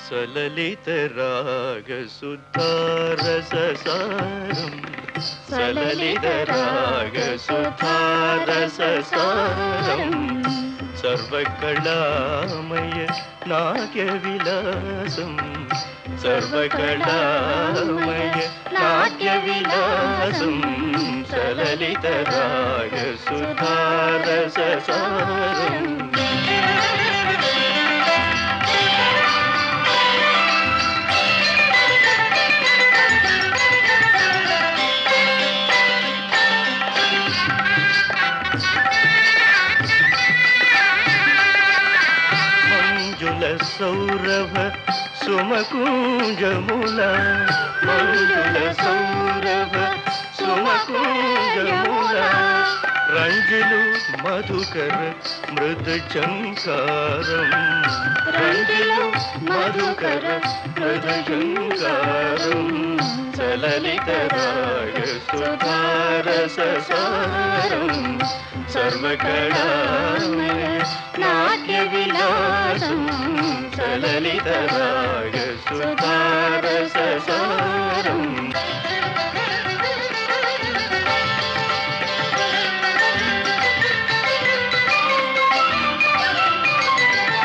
సలలిత రాగ సుధారససారం సలలిత రాగ సుధారససారం సర్వకళామయ నాట్య విలాసం సర్వకళామయ నాట్య విలాసం సలలిత రాగ సుధారససారం సౌరభ సుమకుంజముల మంజుల సౌరభ సుమకుంజముల రంజులు మధుకర మృదు చంకారం రంజులు మధుకర మృదు చంకారం సలలిత రాగ సుధారససారం సర్వకళామయ నాట్య విలాసం సలలిత రాగ సుధారససారం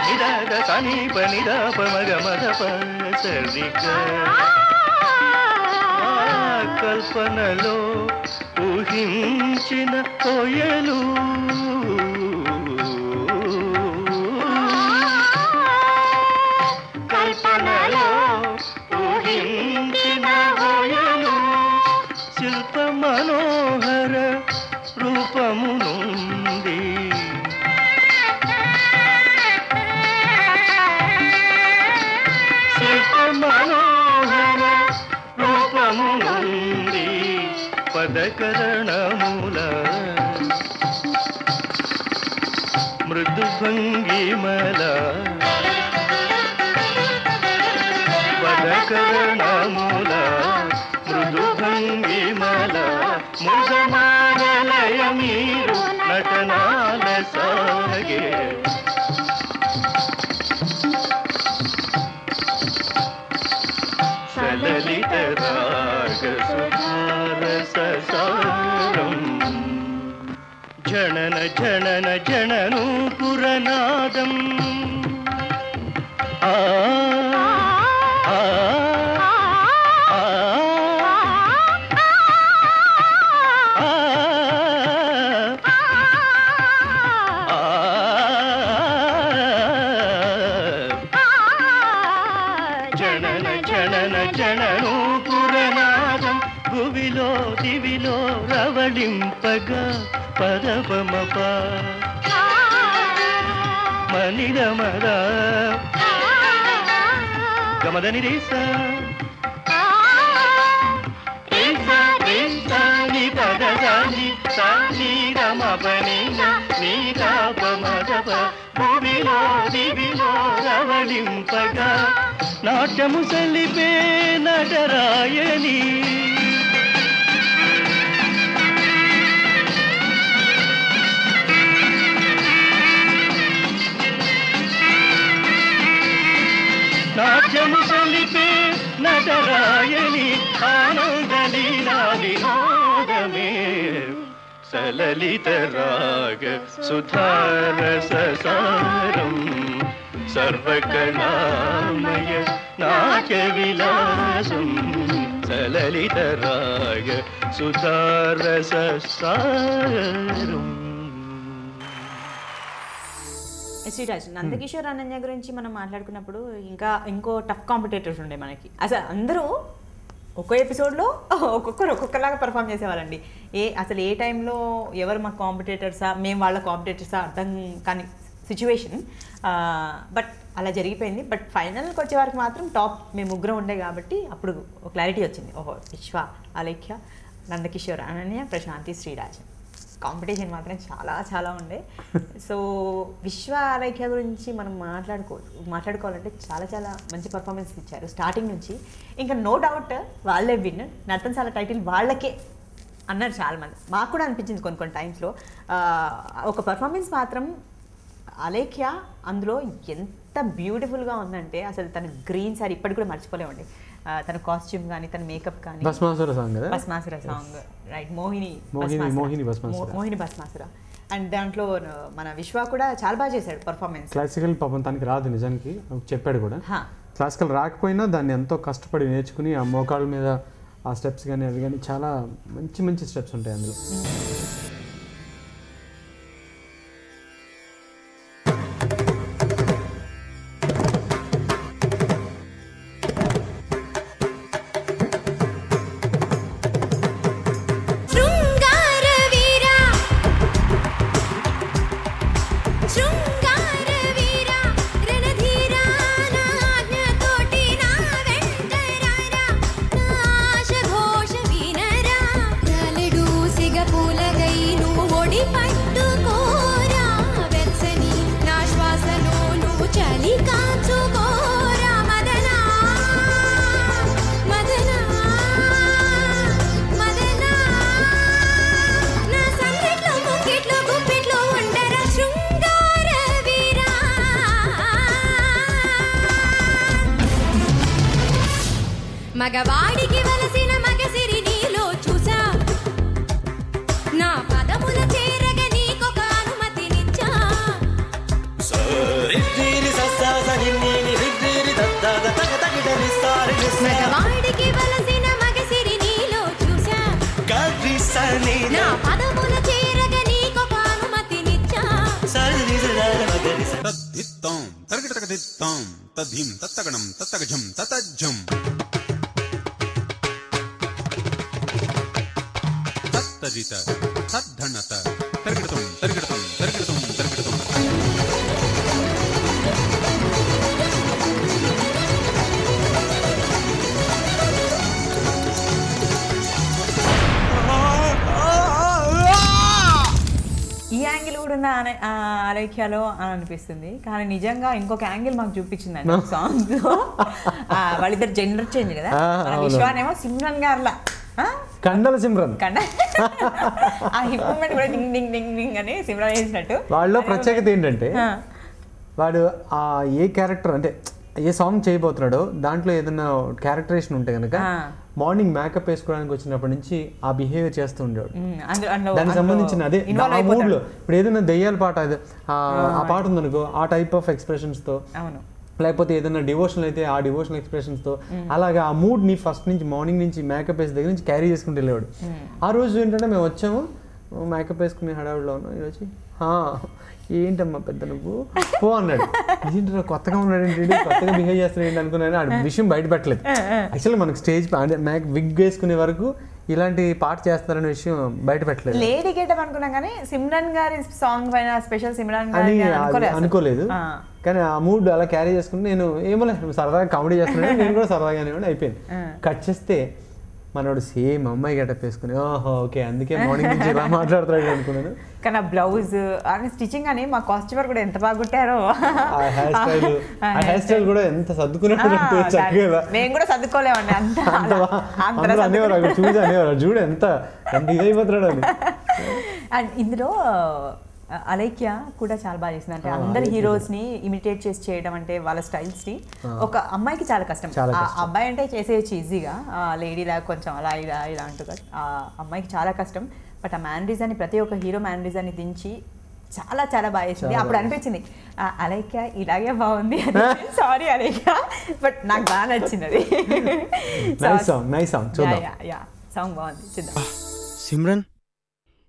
నిరాగ సమీప నిరాప మగ మదప సరిగ కల్పనలో ఊహించిన కోయలు కల్పనలో ఊహించిన కోయలు శిల్ప మనోహర రూపమునుంది శిల్ప మనోహర రూపమునుంది పదకరణముల మృదు భంగిమల పదకరణముల మృదు భంగిమల ముగమాలయ మీరు నటనాల సాగే సలలిత రాగ సుధారససారం జనన జనన జనను పురనాదం ఆ ఆ ఆ జనన జనన జనను పురనాదం భువిలో దివిలో రవళింపగా పదపమప మనిద మద గమదని రేస ని పదని సాని రమపని నీ కాపమదప భూమిలో దివిలో రవళింపగా నాట్యము సలిపే నటరాయని నయనము సలిపే నటరాయని ఆనందలీలా వినోదమే సలలిత రాగ సుధారస సారం సర్వకళామయ నాట్య విలాసం సలలిత రాగ సుధారస సారం. శ్రీరాజ్, నందకిషోర్ అనన్య గురించి మనం మాట్లాడుకున్నప్పుడు ఇంకో టఫ్ కాంపిటేటర్స్ ఉండే మనకి. అసలు అందరూ ఒక్కో ఎపిసోడ్లో ఒక్కొక్కలాగా పర్ఫామ్ చేసేవాళ్ళండి. అసలు ఏ టైంలో ఎవరు మా కాంపిటేటర్సా, మేము వాళ్ళ కాంపిటేటర్సా అర్థం కాని సిచ్యువేషన్. బట్ అలా జరిగిపోయింది. బట్ ఫైనల్కి వచ్చే వరకు మాత్రం టాప్ మేము ముగ్గురం ఉండే కాబట్టి అప్పుడు క్లారిటీ వచ్చింది. ఓహో, విశ్వ, అలేఖ్య, నందకిషోర్ అనన్య, ప్రశాంతి, శ్రీరాజ్. కాంపిటీషన్ మాత్రం చాలా చాలా ఉండే. సో విశ్వ, అలేఖ్య గురించి మనం మాట్లాడుకోవాలంటే చాలా చాలా మంచి పర్ఫార్మెన్స్ ఇచ్చారు స్టార్టింగ్ నుంచి. ఇంకా నో డౌట్ వాళ్ళే విన్. నర్తనశాల టైటిల్ వాళ్ళకే అన్నారు చాలామంది. మాకు కూడా అనిపించింది కొన్ని టైమ్స్లో. ఒక పర్ఫార్మెన్స్ మాత్రం అలేఖ్య అందులో ఎంత బ్యూటిఫుల్గా ఉందంటే అసలు తన గ్రీన్ సారీ ఇప్పటికి కూడా మర్చిపోలేమండి. తన కాస్ట్యూమ్ కానీ తన మేకప్ కానీ. Bhasmasura song right, Mohini Bhasmasura. And దాంట్లో మన విశ్వ కూడా చాలా బాగా చేశాడు పర్ఫార్మెన్స్. క్లాసికల్ పాపం తనకి రాదు నిజానికి, చెప్పాడు కూడా. క్లాసికల్ రాకపోయినా దాన్ని ఎంతో కష్టపడి నేర్చుకుని ఆ మోకాళ్ళ మీద ఆ స్టెప్స్ కానీ అవి కానీ చాలా మంచి మంచి స్టెప్స్ ఉంటాయి అందులో. మగవాడికి వలసిన మగసిరి నీలో చూసా, నా పదముల చేరగ నీకొక అనుమతినిచ్చా. మగవాడికి వలసిన మగసిరి నీలో చూసా, నా పదముల చేరగ నీకొక అనుమతినిచ్చా. తద్దిత్తాం తరగటకదిత్తాం తద్ధిం తత్తగణం తత్తగజం తతజ్జం తత్తజిత తద్ధణత తరగటం తరగటం తరగటం తరగటం. ఈ యాంగిల్ కూడా ఉన్న అలేఖ్యలో అని అనిపిస్తుంది. కానీ నిజంగా ఇంకొక యాంగిల్ మాకు చూపించిందండి సాంగ్ లో. వాళ్ళిద్దరు జెండర్ చేంజ్ కదా. విశ్వానేమో సిమ్రన్ గారులా కండల సిమ్రన్, ఆ హిప్ మూమెంట్ కూడా డింగ్ డింగ్ డింగ్ డింగ్ అని సిమ్రన్ చేసినట్టు. వాళ్ళలో ప్రత్యేకత ఏంటంటే వాడు ఆ ఏ క్యారెక్టర్ అంటే ఏ సాంగ్ చేయబోతున్నాడో దాంట్లో ఏదైనా క్యారెక్టరేషన్ ఉంటే కనుక మార్నింగ్ మేకప్ వేసుకోవడానికి వచ్చినప్పటి నుంచి ఆ బిహేవియర్ చేస్తూ ఉండేవాడు. దానికి సంబంధించిన అదే ఆ మూడ్లో ఇప్పుడు ఏదైనా దెయ్యాల పాట ఆ పాట ఉందనుకో ఆ టైప్ ఆఫ్ ఎక్స్ప్రెషన్స్తో, లేకపోతే ఏదైనా డివోషనల్ అయితే ఆ డివోషనల్ ఎక్స్ప్రెషన్స్తో అలాగా ఆ మూడ్ని ఫస్ట్ నుంచి మార్నింగ్ నుంచి మేకప్ వేసే దగ్గర నుంచి క్యారీ చేసుకుంటూ వెళ్ళేవాడు. ఆ రోజు ఏంటంటే మేము వచ్చాము మేకప్ వేసుకునే హడావుడిలో ఉన్నాం. ఈరోజు ఏంటమ్మా పెద్ద నువ్వు పో అన్నాడు. ఏంటో కొత్తగా ఉన్నాడు ఏంటి, కొత్తగా బిహేవ్ చేస్తున్నాడు ఏంటి అనుకున్నాను. ఆ విషయం బయట పెట్టలేదు. యాక్చువల్లీ మనకు స్టేజ్ విగ్ వేసుకునే వరకు ఇలాంటి పాట చేస్తారనే విషయం బయట పెట్టలేదు. లేడీ గెటప్ అనుకున్నాం కానీ సిమ్రన్ గారి సాంగ్ పైన స్పెషల్ సిమ్రన్ అని అనుకోలేదు. కానీ ఆ మూడ్ అలా క్యారీ చేసుకుని నేను ఏమో సరదాగా కామెడీ చేస్తున్నాను, నేను కూడా సరదాగానే అయిపోయింది. కట్ చేస్తే మనోడు సేమ్ అమ్మాయి గెటప్ వేసుకుని ఓహో ఓకే అందుకే మార్నింగ్ నుంచి ఇలా మాట్లాడుతున్నాడు అనుకున్నాను. కానీ ఆ బ్లౌజ్ అని స్టిచ్చింగ్ అని మా కాస్ట్యూమర్ కూడా ఎంత బాగా కుట్టారో. ఆ హెయిర్ స్టైల్ కూడా ఎంత సర్దుకున్నాడు చక్కగా. మేము కూడా సర్దుకోలేమండి అంత అనేవారు చూసి అనేవారు చూడు ఎంత ఇదైపోతున్నాడు అని. అండ్ ఇందులో అలైక్య కూడా చాలా బాగా చేసింది. అంటే అందరి హీరోస్ని ఇమిటేట్ చేసి చేయడం అంటే వాళ్ళ స్టైల్స్ని ఒక అమ్మాయికి చాలా కష్టం. ఆ అబ్బాయి అంటే చేసేయచ్చు ఈజీగా, లేడీ లాగా కొంచెం అలా ఇలా అంటూ, ఆ అమ్మాయికి చాలా కష్టం. బట్ ఆ మ్యానరిజాన్ని ప్రతి ఒక్క హీరో మ్యానరిజాన్ని దించి చాలా చాలా బాగా చేసింది. అప్పుడు అనిపించింది అలైక్య ఇలాగే బాగుంది, సారీ అలైక్య, బట్ నాకు బాగా నచ్చింది అది. సాంగ్ బాగుంది, చూద్దాం. సిమ్రన్,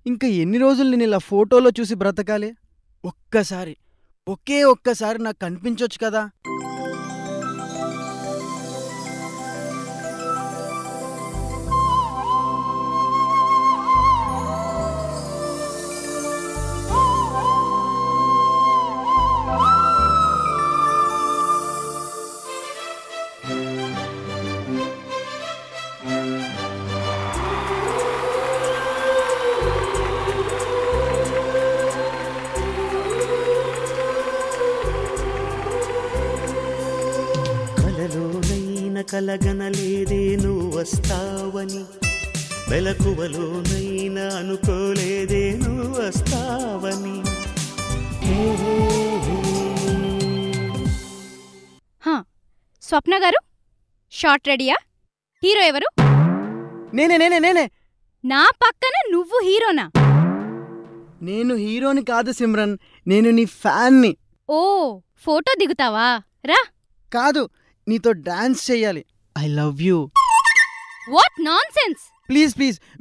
ఇంకా ఎన్ని రోజులు నేను ఇలా ఫోటోలో చూసి బ్రతకాలి? ఒక్కసారి నాకు కనిపించొచ్చు కదా. కలగనలేదే నువ్వు వస్తావని, మెలకువలోనైనా అనుకోలేదే నువ్వు వస్తావని. స్వప్న గారు, షార్ట్ రెడీయా? హీరో ఎవరు? నేనే. నా పక్కన నువ్వు హీరోనా? నేను హీరోని కాదు సిమ్రన్, నేను నీ ఫ్యాన్ని. ఓ, ఫోటో దిగుతావా? రా. కాదు, నీతో డాన్స్ చెయ్యాలి. I love you. What nonsense! Please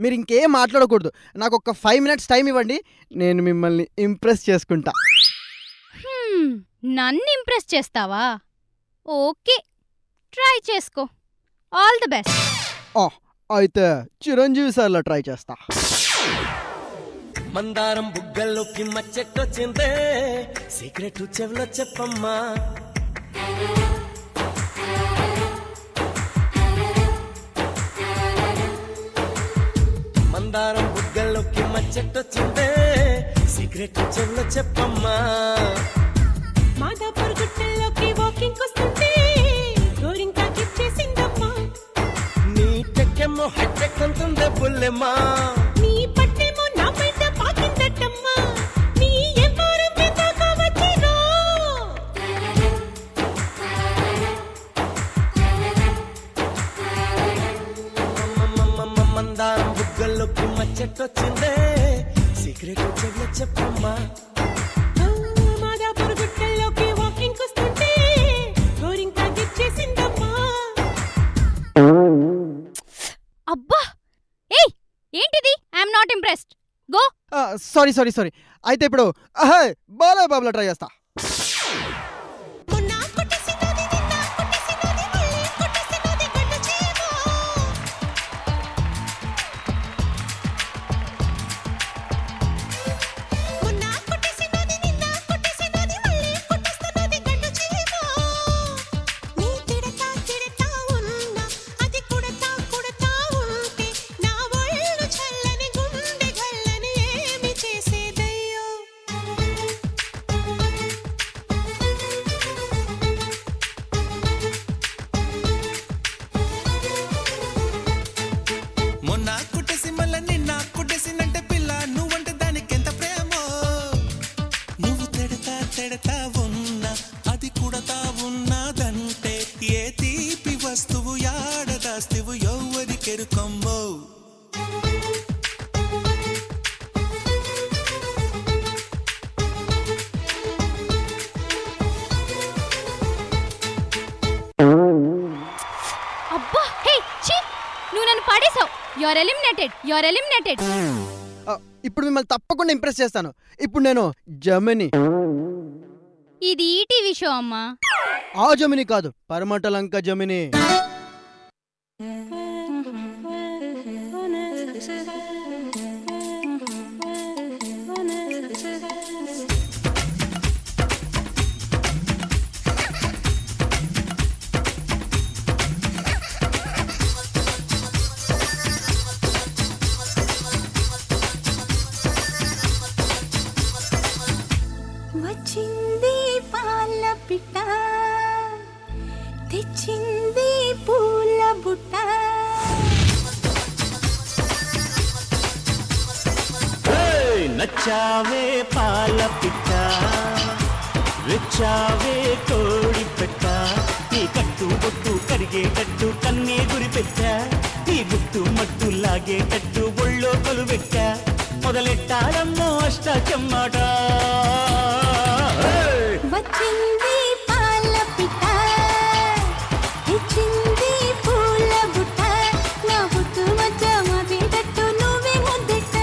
మీరు ఇంకేం మాట్లాడకూడదు. నాకు ఒక 5 minutes టైం ఇవ్వండి, నేను మిమ్మల్ని ఇంప్రెస్ చేసుకుంటా. నన్ను ఇంప్రెస్ చేస్తావా? ఓకే, ట్రై చేసుకో. All the best. అయితే చిరంజీవి సార్లో ట్రై చేస్తా. మందారం బుగ్గల్లోకి మచ్చెట్టొచ్చిందే, సీక్రెట్ చెవిలో చెప్పమ్మా. మందారం బుగ్గల్లోకి మచ్చెట్టొచ్చిందే, సీక్రెట్ చెవిలో చెప్పమ్మా. మాదాపూర్ గుట్టల్లోకి వాకింగ్ వస్తుంటే గోరింకా గిచ్చేసిందమ్మా. నీ టెక్కేమో హెడ్టెక్ అంటుందే బుల్లెమ్మా. నీ పట్టేమో నా బయట పాకిందట్టమ్మా. నీ ఎవ్వరం పెద్దగా వచ్చిరో. మందారం బుగ్గల్లోకి మచ్చెట్టొచ్చిందే, సీక్రెట్ చెవిలో చెప్పమ్మా. మాదాపూర్ గుట్టల్లోకి వాకింగ్ వస్తుంటే గోరింకా గిచ్చేసిందమ్మా. అబ్బా, ఏయ్ ఏంటిది? I'm not impressed. Go. Sorry. అయితే ఇప్పుడు బాలయ్య బాబులో ట్రై చేస్తా. You're eliminated. ఇప్పుడు మిమ్మల్ని తప్పకుండా ఇంప్రెస్ చేస్తాను. ఇప్పుడు నేను జమిని. ఇది ఈటీవీ షో అమ్మా. ఆ జమిని కాదు, పరమటలంక జమిని. వచ్చింది పాల పిట్ట, తెచ్చింది పూల బుట్ట. నచ్చింది నచ్చావే పాల పిట్ట రెచ్చావే కోడి పెట్ట నీ కట్టు బొట్టు కరిగేటట్టు కన్నే గురి పెట్ట నీ గుట్టు మట్టు లాగేటట్టు ఒళ్ళో కొలువెట్ట మొదలెట్టాలమ్మో అష్టాచెమ్మాట వచ్చింది పాల పిట్ట ఇచ్చింది పూల బుట్ట నా బుట్టు మధ్య మోసేటట్టు నువ్వే ముద్దెట్ట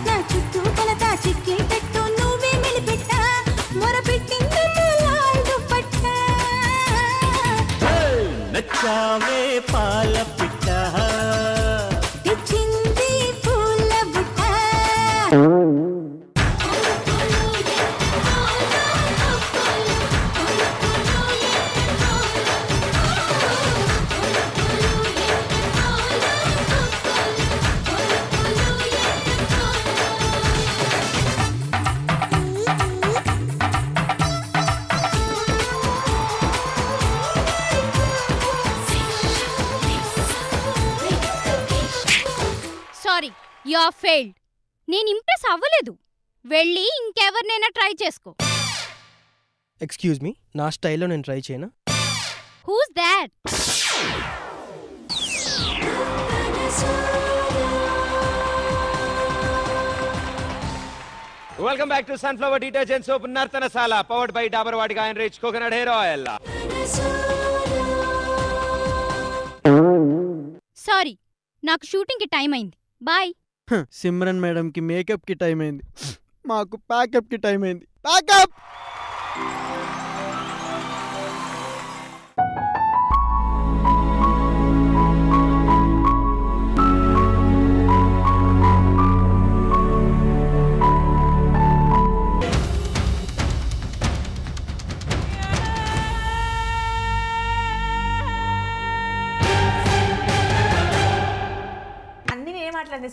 నా చుట్టూ కొలత చిక్కేటట్టు నువ్వే మెలిపెట్ట మొరపెట్టింది లాల్ దుపట్ట నచ్చావే పాల పిట్ట ఇచ్చింది పూల బుట్ట సారీ, యు ఆర్ ఫెయిల్డ్. నేను ఇంప్రెస్ అవ్వలేదు. వెళ్ళి ఇంకెవరినైనా ట్రై చేసుకో. ఎక్స్క్యూజ్ మీ, నా స్టైల్లో నేను ట్రై చేయనా? Who's that? Welcome back to sunflower detergent soap Nartanasala, powered by Dabur Vatika and rich coconut hair oil. Sorry, నాకు షూటింగ్కి టైం అయింది. బాయ్. సిమ్రన్ మేడంకి మేకప్కి టైం అయింది, మాకు ప్యాకప్కి టైం అయింది. ప్యాకప్.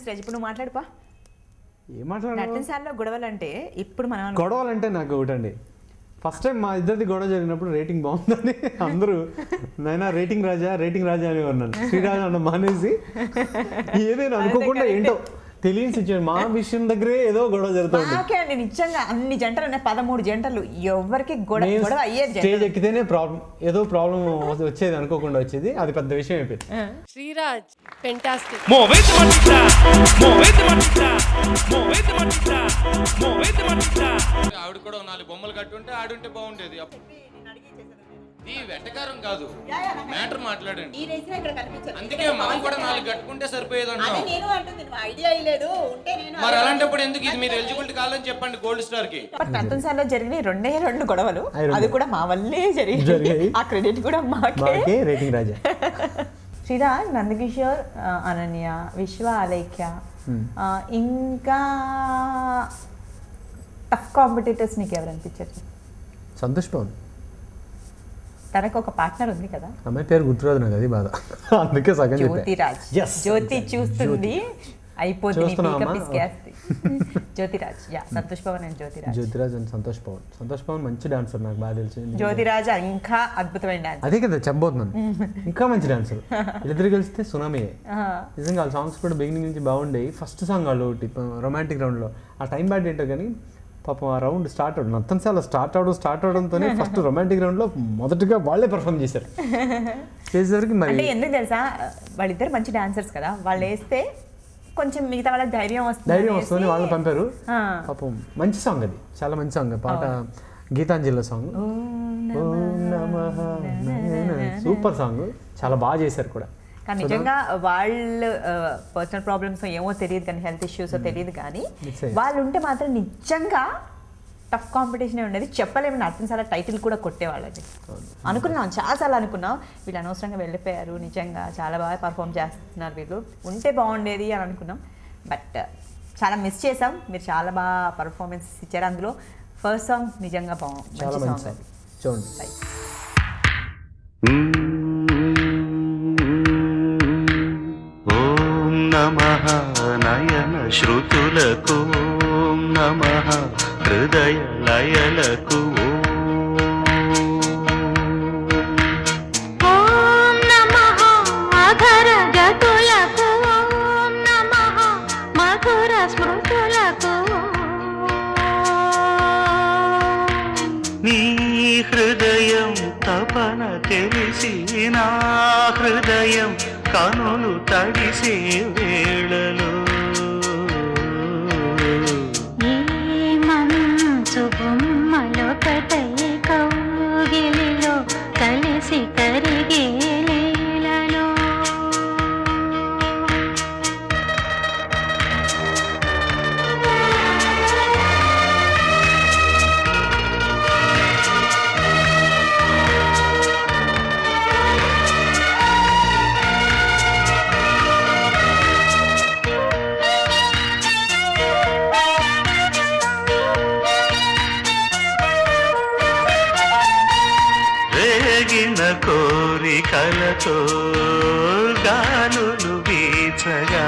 స్టేజ్ ఇప్పుడు నువ్వు మాట్లాడుపా. ఏం మాట్లాడు? నటనశాలలో గొడవలంటే ఇప్పుడు మనం గొడవలంటే నాకు ఒకటండి, ఫస్ట్ టైం మా ఇద్దరిది గొడవ జరిగినప్పుడు రేటింగ్ బాగుందని అందరూ నైనా రేటింగ్ రాజా అని అన్నాను. శ్రీరాజు అన్న మానేసి ఏదైనా అనుకోకుండా ఏంటో తెలియని సిచ్యువేషన్, మా విషయం దగ్గరే ఏదో గొడవ జరుగుతుంది. ఓకే అండి, నిజంగా అన్ని జంటలు ఉన్నాయి, 13 జంటలు, ఎవరికి గొడవ అయ్యేది. స్టేజ్ ఎక్కితేనే ప్రాబ్లం, ఏదో ప్రాబ్లం వచ్చేది అనుకోకుండా వచ్చేది, అది పెద్ద విషయం అయిపోయింది. శ్రీరాజ్ ఫెంటాస్టిక్. ఆవిడ కూడా 4 బొమ్మలు కట్టుంటే ఆడుంటే బాగుండేది. ఈ వెంటకారం కాదు, మ్యాటర్ మాట్లాడండి. అందుకే మనం కూడా 4 కట్టుకుంటే సరిపోయేది అంటాం. మరి అలాంటప్పుడు ఎందుకు ఇది మీరు ఎలిజిబిలిటీ కావాలని చెప్పండి గోల్డ్ స్టార్ కి. నటనశాలలో జరిగిన 2 గొడవలు, అది కూడా మా వల్లే జరిగాయి. ఆ క్రెడిట్ కూడా మాకే. రేటింగ్ రాజా, శ్రీరాజ్, నందకిషోర్, అనన్య, విశ్వ, అలేఖ్య, ఇంకా టఫ్ కాంపిటీటర్స్ నీకు ఎవరు అనిపించారు? సంతోష్ పవన్, తనకు ఒక పార్ట్నర్ ఉంది కదా, అమ్మాయి పేరు గుర్తురాదు నాకు, అది బాధ, అందుకే సగం జ్యోతిరాజ్. జ్యోతి చూస్తుంది, అయిపోతుంది, జ్యోతిరాజ్. సంతోష్ పవన్ అండ్ జ్యోతిరాజ్ అండ్ సంతోష్ పవన్ మంచి డాన్సర్, నాకు బాగా తెలిసి. జ్యోతిరాజ్ ఇంకా అద్భుతమైన డాన్స్, అదే కదా చెప్పబోతున్నాను, ఇంకా మంచి డాన్సర్. వీళ్ళిద్దరు కలిస్తే సునామీయే నిజంగా. వాళ్ళ సాంగ్స్ కూడా బిగినింగ్ నుంచి బాగుండేవి. ఫస్ట్ సాంగ్ వాళ్ళు రొమాంటిక్ రౌండ్లో ఆ టైం బ్యాడ్ ఏంటో కానీ పాపం ఆ రౌండ్ స్టార్ట్ అవడం, నర్తనశాల స్టార్ట్ అవడంతోనే ఫస్ట్ రొమాంటిక్ రౌండ్లో మొదటగా వాళ్ళే పర్ఫామ్ చేశారు స్టేజ్ వరకు. మరి ఎందుకు తెలుసా, వాళ్ళిద్దరు మంచి డాన్సర్స్ కదా, వాళ్ళు వేస్తే కొంచెం మిగతా వాళ్ళకి ధైర్యం వస్తుంది, వాళ్ళని పంపారు. పాపం మంచి సాంగ్, అది చాలా మంచి సాంగ్. పాట గీతాంజలిలో సాంగ్, సూపర్ సాంగ్, చాలా బాగా చేశారు కూడా. కానీ నిజంగా వాళ్ళు పర్సనల్ ప్రాబ్లమ్స్ ఏమో తెలియదు కానీ, హెల్త్ ఇష్యూస్ తెలియదు కానీ, వాళ్ళు ఉంటే మాత్రం నిజంగా టఫ్ కాంపిటీషన్ ఉండేది. చెప్పలేము, నటనశాల టైటిల్ కూడా కొట్టేవాళ్ళది అనుకున్నాం, చాలాసార్లు అనుకున్నాం. వీళ్ళు అనవసరంగా వెళ్ళిపోయారు, నిజంగా చాలా బాగా పర్ఫామ్ చేస్తున్నారు, వీళ్ళు ఉంటే బాగుండేది అని అనుకున్నాం. బట్ చాలా మిస్ చేసాం. మీరు చాలా బాగా పర్ఫార్మెన్స్ ఇచ్చారు. అందులో ఫస్ట్ సాంగ్ నిజంగా బాగుంది, మంచి సాంగ్. చూడండి. ఓం నమః నయన శ్రుతులకు, ఓం నమః హృదయ లయలకు, ఓం నమః అధర గతులకు, ఓం నమః మధుర స్మృతులకు, కనులు తడిసే వేళలో ఏ మనసు బొమ్మలొకటై కౌగిలిలో కలిసి కరిగే లీలలో రేగిన కోరికలతో గాలులు వీచగా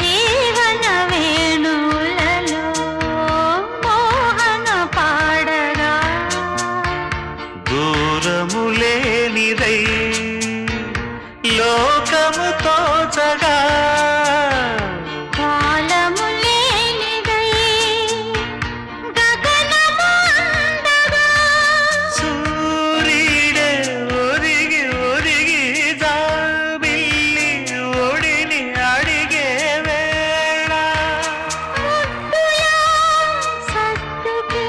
జీవన వేణువులలో మోహన పాడగా దూరము లేనిదై లోకము తోచగా కాలము లేనిదై గగనము అందగా సూర్యుడే ఒరిగి ఒరిగి జాబిల్లి ఒడిని అడిగే వేళ ముద్దులా సత్తుకి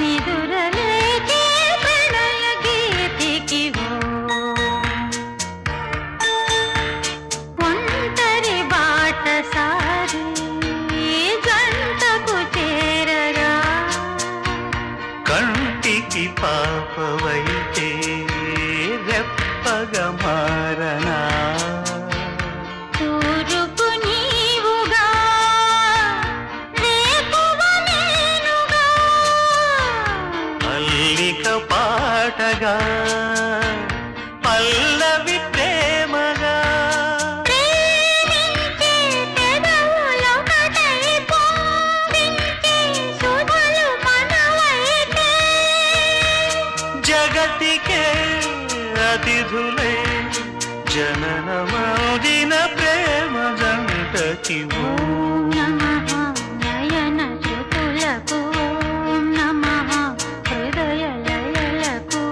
నిదురలేకే ప్రణయ గీతికి ఒంటరి బాటసారి జంటకు చేరగా కంటికి పాపవైతే రెప్పగ మారనా తూరుపు నీవుగా రేపువ నేనుగా అల్లిక పాటగా పల్లవి ప్రేమగా ప్రేమించే పెదవులొకటై పొంగించే సుధలు మనవైతే జగతికే అతిథులై జననమౌదిన ప్రేమ జంటకి ఓం నమః నయన శ్రుతులకు ఓం నమః హృదయ లయలకు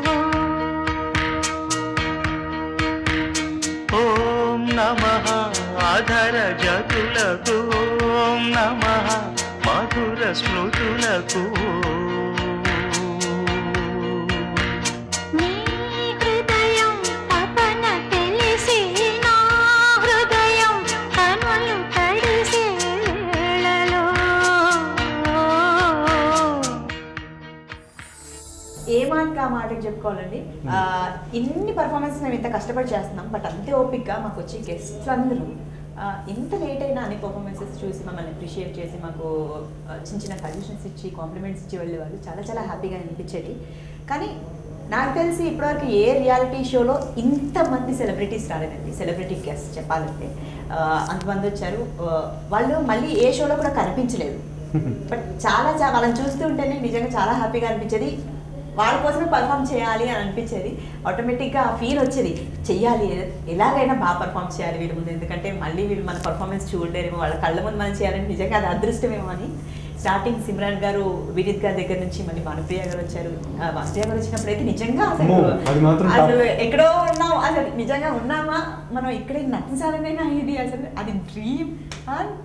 ఓం నమః అధర జతులకు ఓం నమః మధుర స్మృతులకు నీ హృదయం తపన తెలిసి నా హృదయం కనులు తడిసే వేళలో ఏ మాటకి ఆ మాటకి చెప్పుకోవాలండి. ఇన్ని పర్ఫార్మెన్స్ మేము ఇంత కష్టపడి చేస్తున్నాం, బట్ అంతే ఓపిక్గా మాకు వచ్చి గెస్ట్లు అందరూ ఇంత లేట్ అయినా అన్ని పర్ఫార్మెన్సెస్ చూసి మమ్మల్ని అప్రిషియేట్ చేసి మాకు చిన్న చిన్న సజెషన్స్ ఇచ్చి కాంప్లిమెంట్స్ ఇచ్చి వెళ్ళేవాళ్ళు. చాలా చాలా హ్యాపీగా అనిపించేది. కానీ నాకు తెలిసి ఇప్పటివరకు ఏ రియాలిటీ షోలో ఇంతమంది సెలబ్రిటీస్ రాలేదండి. సెలబ్రిటీ గెస్ట్ చెప్పాలంటే అంతమంది వచ్చారు. వాళ్ళు మళ్ళీ ఏ షోలో కూడా కనిపించలేదు. బట్ చాలా వాళ్ళని చూస్తూ ఉంటేనే నిజంగా చాలా హ్యాపీగా అనిపించేది. వాళ్ళ కోసమే పర్ఫామ్ చేయాలి అని అనిపించేది. ఆటోమేటిక్గా ఆ ఫీల్ వచ్చేది, చెయ్యాలి, ఎలాగైనా బాగా పర్ఫామ్ చేయాలి వీళ్ళ ముందు, ఎందుకంటే మళ్ళీ వీళ్ళు మన పర్ఫార్మెన్స్ చూడలేరేమో, వాళ్ళ కళ్ళ ముందు మనం చేయాలని నిజంగా అది అదృష్టమేమో అని. స్టార్టింగ్ సిమ్రాన్ గారు, వినీత్ గారి దగ్గర నుంచి మళ్ళీ భానుప్రియ గారు వచ్చారు. భానుప్రియ గారు వచ్చినప్పుడు అయితే నిజంగా అసలు ఎక్కడో ఉన్నాం, అసలు నిజంగా ఉన్నామా మనం ఇక్కడ నటించాలనేనా ఇది, అసలు అది డ్రీమ్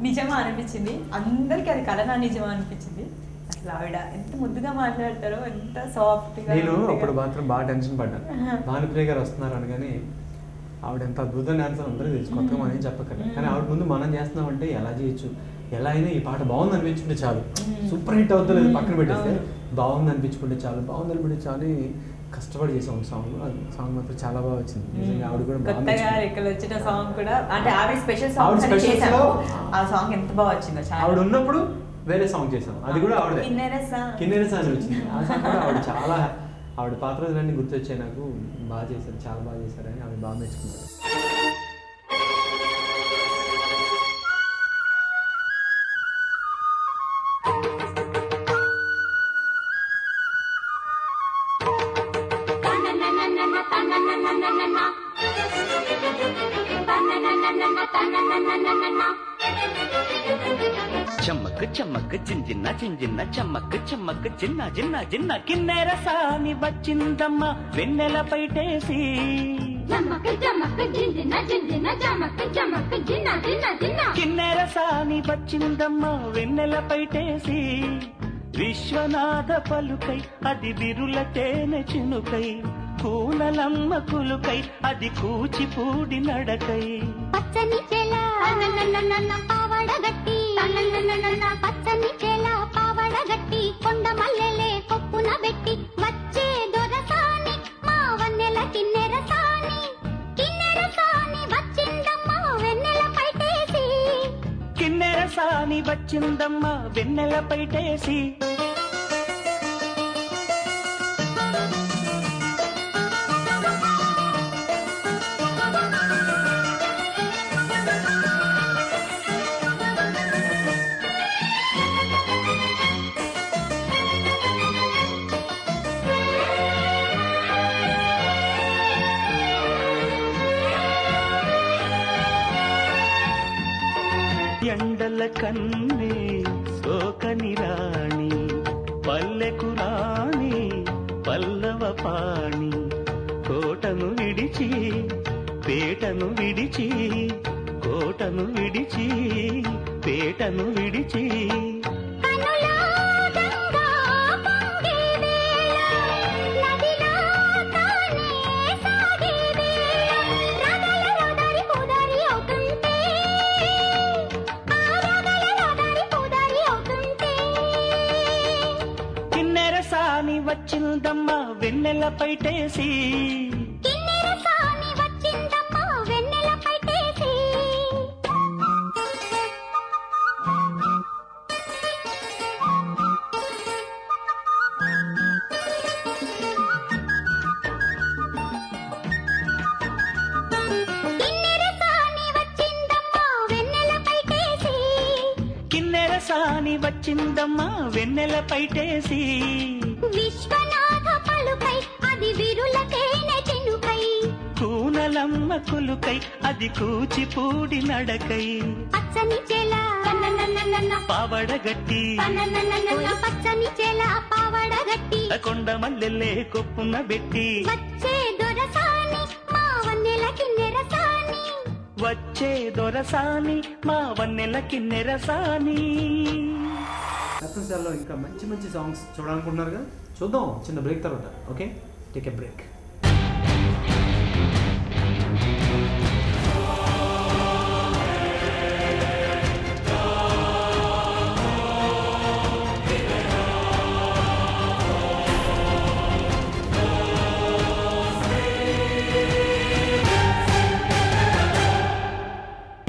నిజమా అనిపించింది. అందరికీ అది కలనా నిజమా అనిపించింది. అసలు ఆవిడ ఎంత ముద్దుగా మాట్లాడతారో, ఎంత సాఫ్ట్గా. నేను అప్పుడు మాత్రం బాగా టెన్షన్ పడ్డాను. భానుప్రియ గారు వస్తున్నారు అనగానే ఆవిడ ఎంత అద్భుతం డాన్స్ అందరూ తెలుసు, కొత్తగా మనం ఏం చెప్పక్కర్లేదు. కానీ ఆవిడ ముందు మనం చేస్తున్నామంటే ఎలా చేయొచ్చు, ఎలా అయినా ఈ పాట బాగుంది అనిపించుకుంటే చాలు, సూపర్ హిట్ అవుతుంది లేదు పక్కన పెట్టేస్తే బాగుంది అనిపించుకుంటే చాలు, బాగుంది అనిపించే చాలు కష్టపడి చేసాం సాంగ్. సాంగ్ మాత్రం చాలా బాగా వచ్చింది. నిజంగా ఆవిడ కూడా కొత్తగా ఇక్కడ వచ్చిన సాంగ్ కూడా అంటే ఆవిడ స్పెషల్ సాంగ్ చేశాము. ఆ సాంగ్ ఎంత బాగా వచ్చిందో. ఆవిడ ఉన్నప్పుడు వేరే సాంగ్ చేసాం, అది కూడా ఆవిడ కిన్నెరసా అని వచ్చింది. ఆ సాంగ్ కూడా ఆవిడ చాలా, ఆవిడ పాత రోజులన్నీ గుర్తొచ్చాయి నాకు. బాగా చేశారు, చాలా బాగా చేశారని ఆవిడ బాగా మెచ్చుకున్నారు. చమ్మక్ చమ్మక్ చింజిన్న చింజిన్న చమ్మక్ చమ్మక్ చిన్న చిన్న చిన్న కిన్నెర సాని వచ్చిందమ్మ వెన్నెల పైటేసి కిన్నెర సాని వచ్చిందమ్మ వెన్నెల పైటేసి విశ్వనాథ పలుకై అది విరుల తేనె చినుకై కూనలమ్మ కులుకై అది కూచిపూడి నడకై పచ్చని చెల పావడగట్టి పచ్చని చెల పావడగట్టి కొండ మల్లెలే కొప్పున పెట్టి వచ్చే దొరసాని మా వన్నెల కిన్నెర సాని వచ్చిందమ్మ వెన్నెల పైటేసి కిన్నెర సాని వచ్చిందమ్మ వెన్నెల పైటేసి ఎండల కన్నే సోకని రాణి పల్లెకు రాణి పల్లవ పాణి కోటను విడిచి పేటను విడిచి కోటను విడిచి పేటను విడిచి వచ్చిందమ్మ వెన్నెల పైటేసి కిన్నెర సాని వచ్చిందమ్మ వెన్నెల పైటేసి విశ్వనాథ పలుకై అది విరుల తేనె చినుకై కూనలమ్మ కులుకై అది కూచిపూడి నడకై పచ్చని చెల పావడగట్టి పచ్చని చెల పావడగట్టి కొండ మల్లెలే కొప్పున పెట్టి వచ్చే దొరసాని మా వన్నెల కిన్నెర సాని వచ్చే దొరసాని మా వన్నెల కిన్నెర సాని రత్నశాలలో ఇంకా మంచి మంచి సాంగ్స్ చూడాలనుకుంటున్నారుగా చూద్దాం చిన్న బ్రేక్ తర్వాత ఓకే టేక్ ఎ బ్రేక్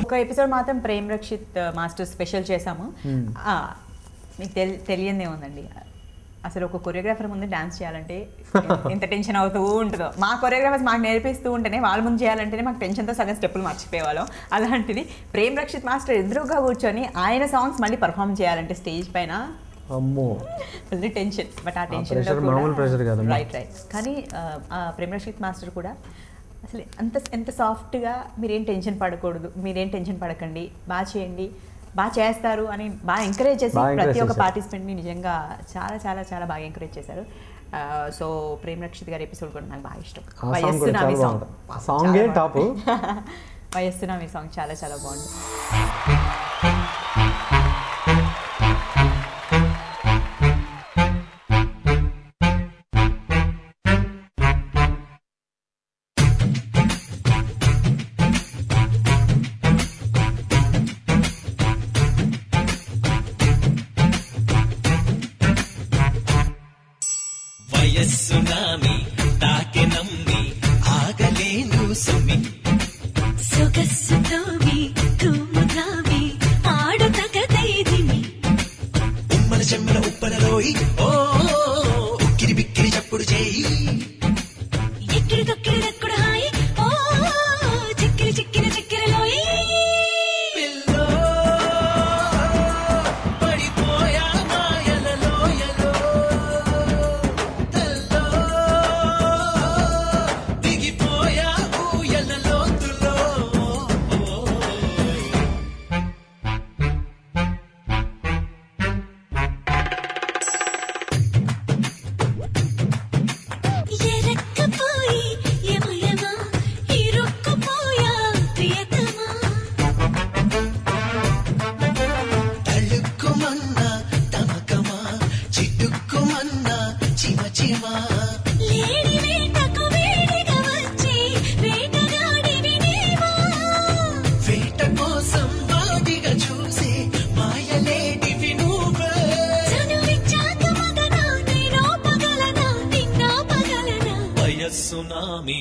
ఒక ఎపిసోడ్ మాత్రం ప్రేమ్ రక్షిత్ మాస్టర్ స్పెషల్ చేసాము మీకు తెలియదే ఉందండి అసలు ఒక కొరియోగ్రాఫర్ ముందు డాన్స్ చేయాలంటే ఎంత టెన్షన్ అవుతూ ఉంటుందో మా కొరియోగ్రాఫర్స్ మాకు నేర్పిస్తూ ఉంటేనే వాళ్ళ ముందు చేయాలంటేనే మాకు టెన్షన్తో సగం స్టెప్పులు మర్చిపోయేవాళ్ళం అలాంటిది ప్రేమ్ రక్షిత్ మాస్టర్ ఎదురుగా కూర్చొని ఆయన సాంగ్స్ మళ్ళీ పర్ఫామ్ చేయాలంటే స్టేజ్ పైన అమ్మో ఫుల్ టెన్షన్ బట్ ఆ టెన్షన్ రైట్ కానీ ప్రేమ్ రక్షిత్ మాస్టర్ కూడా అసలు ఎంత సాఫ్ట్గా మీరేం టెన్షన్ పడకూడదు మీరేం టెన్షన్ పడకండి బాగా చేయండి బాగా చేస్తారు అని బాగా ఎంకరేజ్ చేసి ప్రతి ఒక్క పార్టిసిపెంట్ని నిజంగా చాలా చాలా చాలా బాగా ఎంకరేజ్ చేశారు సో ప్రేమ్ రక్షిత్ గారి ఎపిసోడ్ కూడా నాకు బాగా ఇష్టం వయస్సునామి సాంగ్ చాలా చాలా బాగుంది వయస్సునామి తాకె నమ్మి ఆగలేను సుమి సొగస్సుతోమి తూముతామి ఆడు తగదైదిమి ఉమ్మల చెమ్మల ఉప్పలలోయి ఓ ఉక్కిరి బిక్కిరి చప్పుడు చేయి ఎక్కిరి దొక్కిరి దక్కుడు హాయి ఓ చిక్కిరి చిక్కిరి చిక్కిరిలోయి వయస్సునామి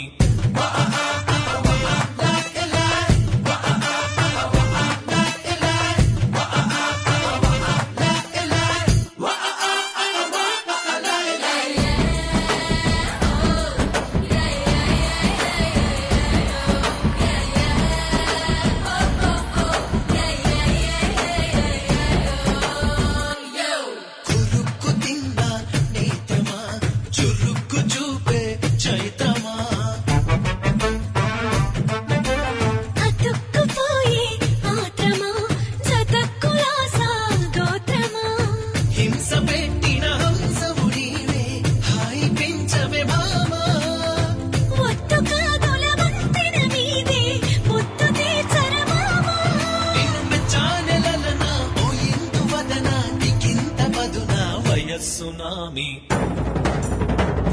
వయస్సునామి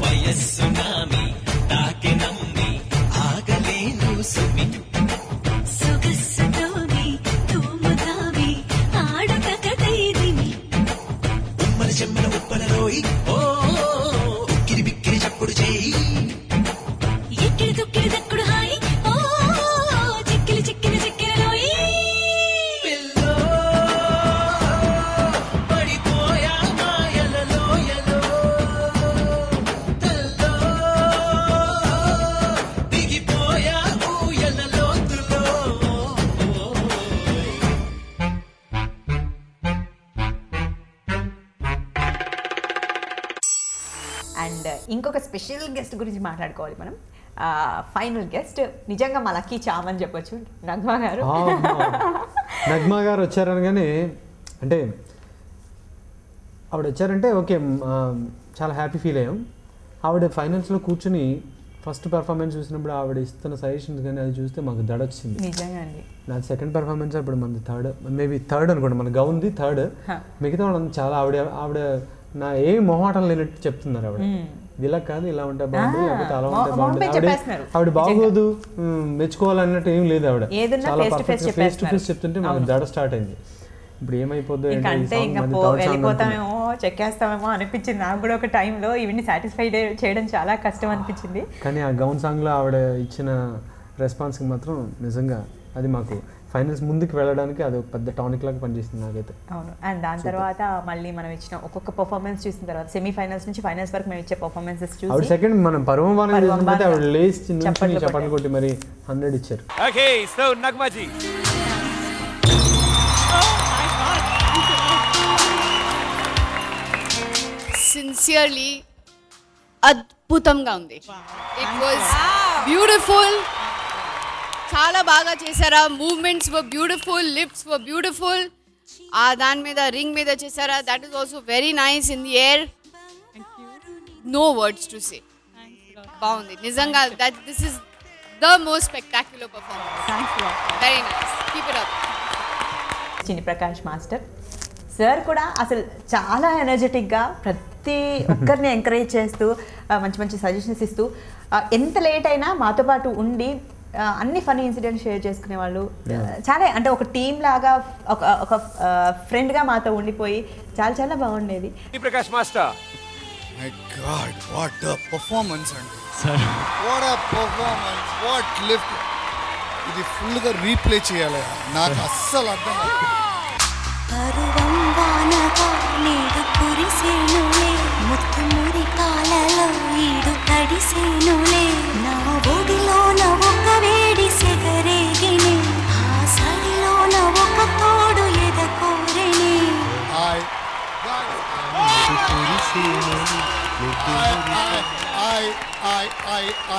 వయస్సునామి తాకి నమ్మి ఆగలేను సుమి సొగసుతోని తూముతావి ఆడక కదైదిని ఉమ్మల చెమ్మల ఉప్పలలోయి ఓ ఉక్కిరి బిక్కిరి చప్పుడు చేయి ఎక్కిరి దుక్కిరి దక్కుడు హాయి ఓ చిక్కిలి చిక్కిరి చిక్కిరిలోయి అండ్ ఇంకొక స్పెషల్ గెస్ట్ గురించి మాట్లాడుకోవాలి మనం. ఫైనల్ గెస్ట్ నిజంగా మా లక్కీ చామ్ అని చెప్పొచ్చు, నగ్మా గారు. నగ్మా గారు వచ్చారనగానే అంటే ఆవిడ వచ్చారంటే ఓకే చాలా హ్యాపీ ఫీల్ అయ్యాం. ఆవిడ ఫైనల్స్లో కూర్చుని ఫస్ట్ పెర్ఫార్మెన్స్ చూసినప్పుడు ఆవిడ ఇస్తున్న సజెషన్స్ కానీ అది చూస్తే మాకు దడొచ్చింది. నిజంగా అండి. నా సెకండ్ పెర్ఫార్మెన్స్ ఇప్పుడు మనది మేబీ థర్డ్ అనుకోండి, మన గౌన్ది థర్డ్. మిగతా వాళ్ళంతా చాలా ఆవిడ నా ఏ మొహాటం లేనట్టు చెప్తున్నారు. ఆవిడ ఇలా కాదు ఇలా ఉంటే బాగుంటుంది, లేకపోతే అలా ఉంటే బాగుంటుంది. ఆవిడ బాగోదు మెచ్చుకోవాలన్నట్టు ఏం లేదు. ఆవిడ చాలా పర్ఫెక్ట్ ఫేస్ టు ఫేస్ చెప్తుంటే మాకు దడ స్టార్ట్ అయింది. ఇప్పుడు ఏమైపోద్దో అంటే ఇంకా వెళ్ళిపోతామేమో చెక్కేస్తామేమో అనిపించింది నాకు కూడా ఒక టైంలో. ఇవన్నీ సాటిస్ఫై చేయడం చాలా కష్టం అనిపించింది. కానీ ఆ గౌన్ సాంగ్లో ఆవిడ ఇచ్చిన రెస్పాన్స్కి మాత్రం నిజంగా అది మాకు ఫైనల్స్ ముందుకు వెళ్ళడానికి అది ఒక పెద్ద టానిక్ లాగా పనిచేసింది నాకైతే. అవును. అండ్ దాని తర్వాత మళ్ళీ మనం ఇచ్చిన ఒక్కొక్క పర్ఫార్మెన్స్ చూసిన తర్వాత సెమీఫైనల్స్ నుంచి ఫైనల్స్ వరకు మేము ఇచ్చే పర్ఫార్మెన్సెస్ చూసి ఆవిడ సెకండ్ మనం పర్వం బాగా ఆవిడ లేచి చప్పట్లు కొట్టి మరి 100 ఇచ్చారు. ఓకే సో నగ్మాజీ సిన్సియర్లీ అద్భుతంగా ఉంది. It was beautiful. చాలా బాగా చేశారా. Movements were beautiful, lips were beautiful. ఆ దాని మీద రింగ్ మీద చేశారా, that is also very nice in the air. No words to say. బాగుంది నిజంగా. That this is the most spectacular performance. Very nice. Keep it up. Chinni Prakash master sir కూడా అసలు చాలా ఎనర్జెటిక్గా ప్రతి ఒక్కరిని ఎంకరేజ్ చేస్తూ మంచి మంచి సజెషన్స్ ఇస్తూ ఎంత లేట్ అయినా మాతో పాటు ఉండి అన్ని ఫన్నీ ఇన్సిడెంట్స్ షేర్ చేసుకునే వాళ్ళు. చాలా అంటే ఒక టీమ్ లాగా ఒక ఫ్రెండ్గా మాతో ఉండిపోయి చాలా చాలా బాగుండేది. Prakash master my god what a performance అండి. What a performance, what lift. ఇది ఫుల్గా రీప్లే చేయాలి. నాకు అస్సలు అర్థం కాదు. పరువం వానగా నేడు కురిసేనులే, ముత్తు మురి కాలలో ఈడు తడిసేనులే, నా ఒడిలోన ఒక వేడి సెగరేగిని, ఆ సడిలోన ఒక తోడు ఎదకోరిని.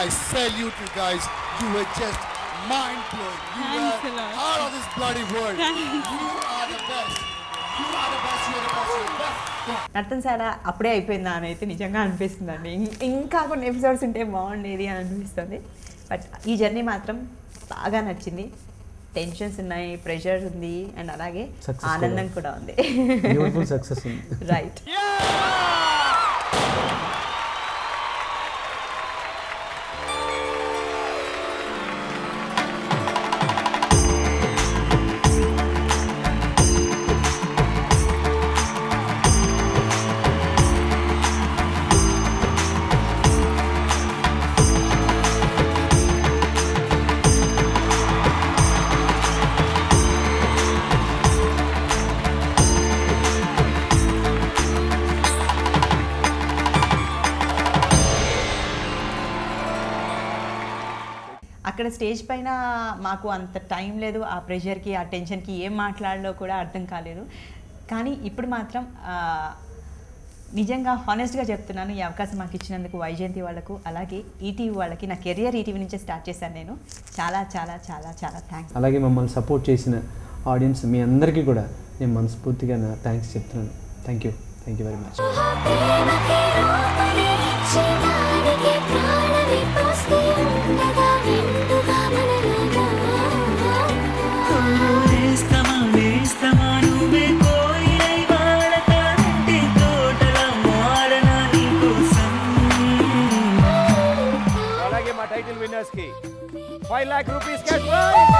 I salute you guys. You were just mind blowing. You were out of this bloody world. You are the best. You are the best. You are the best. You are the best. Nartanasala అప్పుడే అయిపోయిందా అని అయితే నిజంగా అనిపిస్తుందండి. ఇంకా కొన్ని episodes ఉంటే బాగుండేది అని అనిపిస్తుంది. బట్ ఈ జర్నీ మాత్రం బాగా నచ్చింది. టెన్షన్స్ ఉన్నాయి, ప్రెషర్ ఉంది, అండ్ అలాగే ఆనందం కూడా ఉంది. రైట్. అక్కడ స్టేజ్ పైన మాకు అంత టైం లేదు, ఆ ప్రెషర్కి ఆ టెన్షన్కి ఏం మాట్లాడాలో కూడా అర్థం కాలేదు. కానీ ఇప్పుడు మాత్రం నిజంగా హానెస్ట్గా చెప్తున్నాను, ఈ అవకాశం మాకు ఇచ్చినందుకు వైజయంతి వాళ్ళకు, అలాగే ఈటీవీ వాళ్ళకి. నా కెరియర్ ఈటీవీ నుంచే స్టార్ట్ చేశాను నేను. చాలా చాలా చాలా చాలా థ్యాంక్స్. అలాగే మమ్మల్ని సపోర్ట్ చేసిన ఆడియన్స్ మీ అందరికీ కూడా నేను మనస్ఫూర్తిగా థ్యాంక్స్ చెప్తున్నాను. Thank you very much. అలాగే మా టైటిల్ విన్నర్స్ కి 5 लाख రూపీస్ క్యాష్ ప్రైజ్.